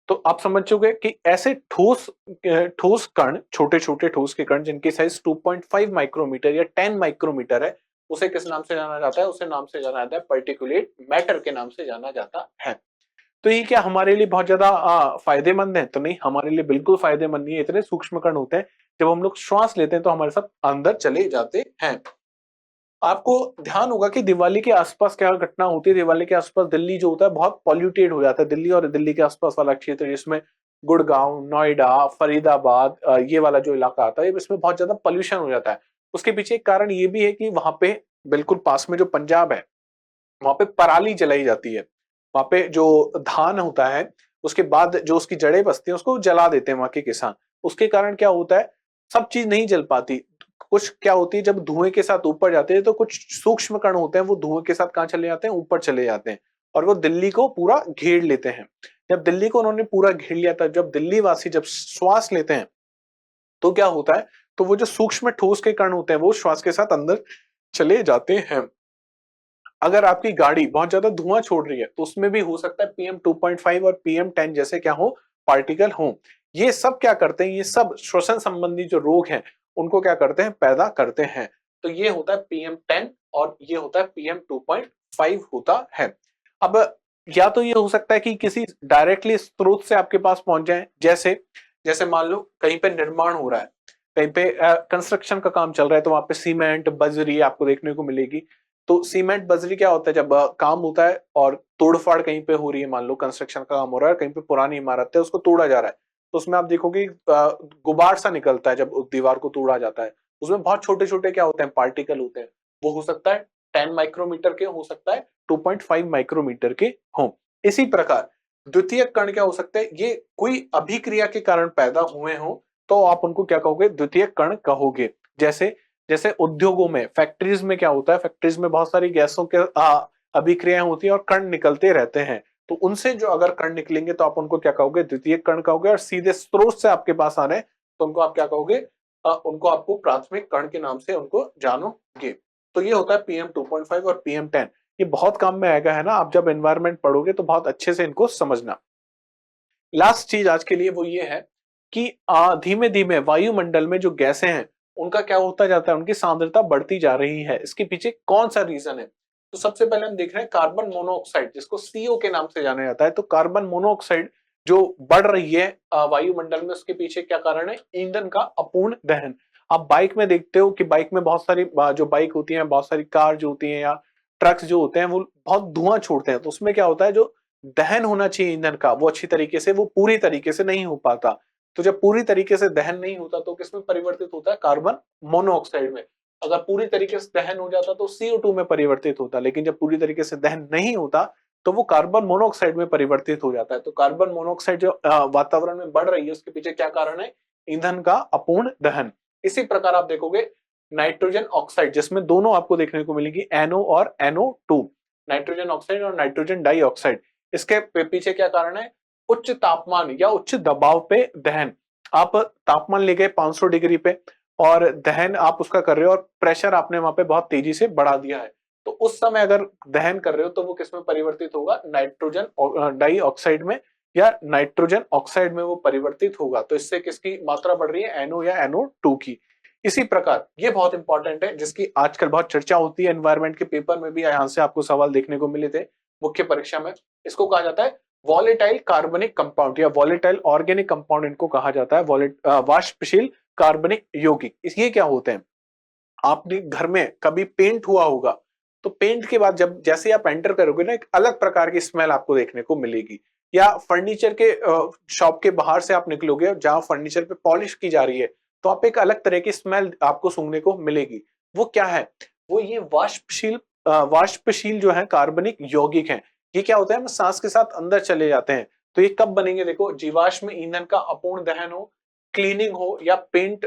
तो आप समझ चुके कि ऐसे ठोस कण, छोटे छोटे ठोस के कण जिनकी साइज 2.5 माइक्रोमीटर या 10 माइक्रोमीटर है, उसे किस नाम से जाना जाता है, उसे नाम से जाना जाता है पर्टिकुलेट मैटर के नाम से जाना जाता है। तो ये क्या हमारे लिए बहुत ज्यादा फायदेमंद है? तो नहीं, हमारे लिए बिल्कुल फायदेमंद नहीं है। इतने सूक्ष्म कण होते हैं, जब हम लोग श्वास लेते हैं तो हमारे साथ अंदर चले जाते हैं। आपको ध्यान होगा कि दिवाली के आसपास क्या घटना होती है। दिवाली के आसपास दिल्ली जो होता है बहुत पॉल्यूटेड हो जाता है। दिल्ली और दिल्ली के आसपास वाला क्षेत्र जिसमें गुड़गांव, नोएडा, फरीदाबाद, ये वाला जो इलाका आता है, इसमें बहुत ज्यादा पॉल्यूशन हो जाता है। उसके पीछे एक कारण ये भी है कि वहां पे बिल्कुल पास में जो पंजाब है, वहां पे पराली जलाई जाती है। वहां पे जो धान होता है, उसके बाद जो उसकी जड़ें बचती हैं उसको जला देते हैं वहां के किसान। उसके कारण क्या होता है, सब चीज नहीं जल पाती। कुछ क्या होती है, जब धुएं के साथ ऊपर जाते हैं तो कुछ सूक्ष्म कण होते हैं, वो धुएं के साथ कहाँ चले जाते हैं, ऊपर चले जाते हैं और वो दिल्ली को पूरा घेर लेते हैं। जब दिल्ली को उन्होंने पूरा घेर लिया था, जब दिल्ली वासी जब श्वास लेते हैं तो क्या होता है, तो वो जो सूक्ष्म ठोस के कण होते हैं वो श्वास के साथ अंदर चले जाते हैं। अगर आपकी गाड़ी बहुत ज्यादा धुआं छोड़ रही है तो उसमें भी हो सकता है पीएम 2.5 और पीएम 10 जैसे क्या हो, पार्टिकल हो। ये सब क्या करते हैं, ये सब श्वसन संबंधी जो रोग हैं उनको क्या करते हैं, पैदा करते हैं। तो ये होता है पीएम 10 और ये होता है पीएम 2.5 होता है। अब या तो ये हो सकता है कि किसी डायरेक्टली स्रोत से आपके पास पहुंच जाए, जैसे जैसे मान लो कहीं पे निर्माण हो रहा है, कहीं पे कंस्ट्रक्शन का काम चल रहा है, तो वहां पे सीमेंट बजरी आपको देखने को मिलेगी। तो सीमेंट बजरी क्या होता है, जब काम होता है और तोड़फाड़ कहीं पे हो रही है, मान लो कंस्ट्रक्शन का काम हो रहा है, कहीं पे पुरानी इमारत है उसको तोड़ा जा रहा है, तो उसमें आप देखोगे गुबार सा निकलता है जब उस दीवार को तोड़ा जाता है। उसमें बहुत छोटे छोटे क्या होते हैं, पार्टिकल होते हैं। वो हो सकता है 10 माइक्रोमीटर के, हो सकता है 2.5 माइक्रोमीटर के हों। इसी प्रकार द्वितीय कण क्या हो सकते हैं, ये कोई अभिक्रिया के कारण पैदा हुए हों तो आप उनको क्या कहोगे, द्वितीय कण कहोगे। जैसे जैसे उद्योगों में, फैक्ट्रीज में क्या होता है, फैक्ट्रीज में बहुत सारी गैसों के अभिक्रियाएं होती हैं और कण निकलते रहते हैं। तो उनसे जो अगर कण निकलेंगे तो आप उनको क्या कहोगे, द्वितीय कण कहोगे। और सीधे स्रोत से आपके पास आ रहे हैं तो उनको आप क्या कहोगे, उनको आपको प्राथमिक कण के नाम से उनको जानोगे। तो ये होता है पीएम 2.5 और पीएम 10। ये बहुत काम में आएगा, है ना, आप जब एनवायरमेंट पढ़ोगे तो बहुत अच्छे से इनको समझना। लास्ट चीज आज के लिए वो ये है कि धीमे धीमे वायुमंडल में जो गैसें हैं उनका क्या होता जाता है, उनकी सांद्रता बढ़ती जा रही है। इसके पीछे कौन सा रीजन है? तो सबसे पहले हम देख रहे हैं कार्बन मोनोऑक्साइड, जिसको सीओ के नाम से जाना जाता है। तो कार्बन मोनोऑक्साइड जो बढ़ रही है वायुमंडल में, उसके पीछे क्या कारण है, ईंधन का अपूर्ण दहन। आप बाइक में देखते हो कि बाइक में बहुत सारी जो बाइक होती है, बहुत सारी कार जो होती है या ट्रक्स जो होते हैं, वो बहुत धुआं छोड़ते हैं। तो उसमें क्या होता है, जो दहन होना चाहिए ईंधन का, वो अच्छी तरीके से, वो पूरी तरीके से नहीं हो पाता। तो जब पूरी तरीके से दहन नहीं होता तो किसमें परिवर्तित होता है, कार्बन मोनोऑक्साइड में। अगर पूरी तरीके से दहन हो जाता तो CO2 में परिवर्तित होता, लेकिन जब पूरी तरीके से दहन नहीं होता तो वो कार्बन मोनोऑक्साइड में परिवर्तित हो जाता है। तो कार्बन मोनोऑक्साइड जो वातावरण में बढ़ रही है उसके पीछे क्या कारण है, ईंधन का अपूर्ण दहन। इसी प्रकार आप देखोगे नाइट्रोजन ऑक्साइड, जिसमें दोनों आपको देखने को मिलेगी, NO और NO2, नाइट्रोजन ऑक्साइड और नाइट्रोजन डाइऑक्साइड। इसके पीछे क्या कारण है, उच्च तापमान या उच्च दबाव पे दहन। आप तापमान ले गए 500 डिग्री पे और दहन आप उसका कर रहे हो और प्रेशर आपने वहां पे बहुत तेजी से बढ़ा दिया है, तो उस समय अगर दहन कर रहे हो तो वो किसमें परिवर्तित होगा, नाइट्रोजन डाइऑक्साइड में या नाइट्रोजन ऑक्साइड में वो परिवर्तित होगा। तो इससे किसकी मात्रा बढ़ रही है, NO या NO2 की। इसी प्रकार ये बहुत इंपॉर्टेंट है, जिसकी आजकल बहुत चर्चा होती है, एनवायरमेंट के पेपर में भी यहाँ से आपको सवाल देखने को मिले थे मुख्य परीक्षा में। इसको कहा जाता है वॉलेटाइल कार्बनिक कंपाउंड या वॉलेटाइल ऑर्गेनिक कंपाउंड, इनको कहा जाता है वाष्पशील कार्बनिक यौगिक। ये क्या होते हैं, आपने घर में कभी पेंट हुआ होगा, तो पेंट के बाद जब जैसे आप एंटर करोगे ना, एक अलग प्रकार की स्मेल आपको देखने को मिलेगी। या फर्नीचर के शॉप के बाहर से आप निकलोगे जहां फर्नीचर पे पॉलिश की जा रही है, तो आप एक अलग तरह की स्मेल आपको सूंघने को मिलेगी। वो क्या है, वो ये वाष्पशील जो है कार्बनिक यौगिक है। ये क्या होता है, हम सांस के साथ अंदर चले जाते हैं। तो ये कब बनेंगे, देखो, जीवाश्म ईंधन का अपूर्ण दहन हो, क्लीनिंग हो या पेंट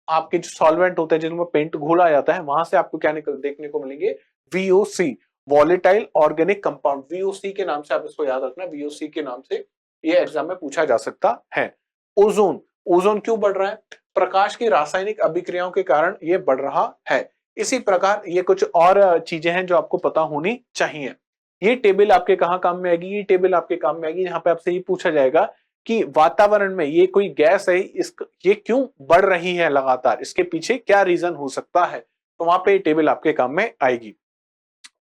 आपके जो सॉल्वेंट होते हैं जिनमें पेंट घोला जाता है, वहां से आपको क्या देखने को मिलेंगे, VOC, volatile organic compound. VOC के नाम से आप इसको याद रखना, VOC के नाम से ये एग्जाम में पूछा जा सकता है। ओजोन, ओजोन क्यों बढ़ रहा है? प्रकाश की रासायनिक अभिक्रियाओं के कारण ये बढ़ रहा है। इसी प्रकार ये कुछ और चीजें हैं जो आपको पता होनी चाहिए। ये टेबल आपके कहाँ काम में आएगी? ये टेबल आपके काम में आएगी यहाँ पे आपसे ये पूछा जाएगा कि वातावरण में ये कोई गैस है, ये क्यों बढ़ रही है लगातार, इसके पीछे क्या रीजन हो सकता है, तो वहां पे ये टेबल आपके काम में आएगी।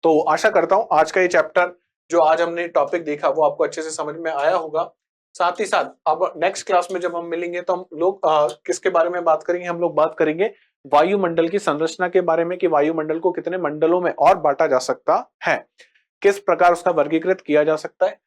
तो आशा करता हूं आज का ये चैप्टर जो आज हमने टॉपिक देखा वो आपको अच्छे से समझ में आया होगा। साथ ही साथ अब नेक्स्ट क्लास में जब हम मिलेंगे तो हम लोग किसके बारे में बात करेंगे? हम लोग बात करेंगे वायुमंडल की संरचना के बारे में, कि वायुमंडल को कितने मंडलों में और बांटा जा सकता है, किस प्रकार उसका वर्गीकृत किया जा सकता है।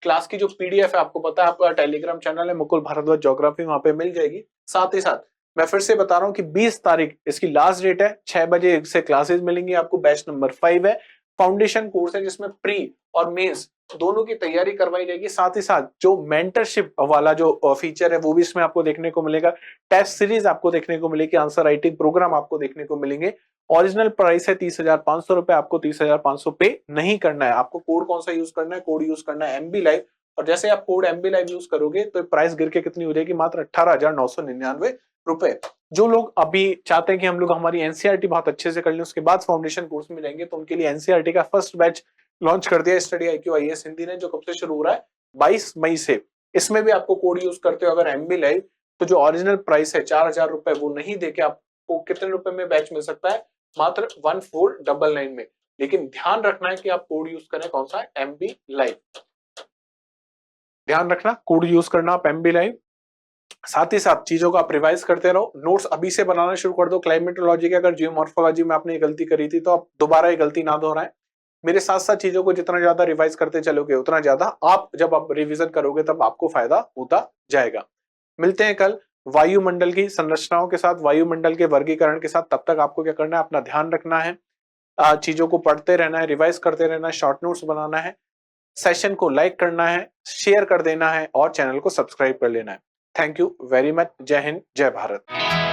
क्लास की जो PDF है, आपको पता है आपका टेलीग्राम चैनल है मुकुल भारद्वाज ज्योग्राफी, वहां पे मिल जाएगी। साथ ही साथ मैं फिर से बता रहा हूं कि 20 तारीख इसकी लास्ट डेट है, 6 बजे से क्लासेस मिलेंगी आपको। बैच नंबर 5 है, फाउंडेशन कोर्स है जिसमें प्री और मेंस दोनों की तैयारी करवाई जाएगी। साथ ही साथ जो मेंटरशिप वाला जो फीचर है वो भी इसमें आपको देखने को मिलेगा। टेस्ट सीरीज आपको देखने को मिलेगी, आंसर राइटिंग प्रोग्राम आपको देखने को मिलेंगे। ओरिजिनल प्राइस है 30,500 रुपए, आपको 30,500 पे नहीं करना है। आपको कोड कौन सा यूज करना है? कोड यूज करना है MB Live, और जैसे आप कोड MB Live यूज करोगे तो प्राइस गिर के कितनी हो जाएगी? मात्र 18,999 रुपए। जो लोग अभी चाहते हैं कि हम लोग हमारी NCERT बहुत अच्छे से कर लें, उसके बाद फाउंडेशन कोर्स में जाएंगे, तो उनके लिए NCERT का फर्स्ट बैच लॉन्च कर दिया स्टडी IQ IAS हिंदी ने, जो कब से शुरू हो रहा है? 22 मई से। इसमें भी आपको कोड यूज करते हो अगर MB Live, तो जो ओरिजिनल प्राइस है 4,000 रुपए वो नहीं देके आपको कितने रुपए में बैच मिल सकता है? मात्र 1499 में। लेकिन ध्यान रखना है कि आप कोड यूज करें कौन सा? MB Live। ध्यान रखना, कोड यूज करना आप MB Live। साथ ही साथ चीजों को आप रिवाइज करते रहो, नोट्स अभी से बनाना शुरू कर दो। क्लाइमेटोलॉजी के अगर जियोमॉर्फोलॉजी में आपने गलती करी थी तो आप दोबारा ये गलती ना दोहराएं। मेरे साथ साथ चीजों को जितना ज्यादा रिवाइज करते चलोगे उतना ज्यादा आप जब आप रिवीजन करोगे तब आपको फायदा होता जाएगा। मिलते हैं कल वायुमंडल की संरचनाओं के साथ, वायुमंडल के वर्गीकरण के साथ। तब तक आपको क्या करना है? अपना ध्यान रखना है, चीजों को पढ़ते रहना है, रिवाइज करते रहना है, शॉर्ट नोट्स बनाना है, सेशन को लाइक करना है, शेयर कर देना है और चैनल को सब्सक्राइब कर लेना है। Thank you very much. जय हिंद, जय भारत।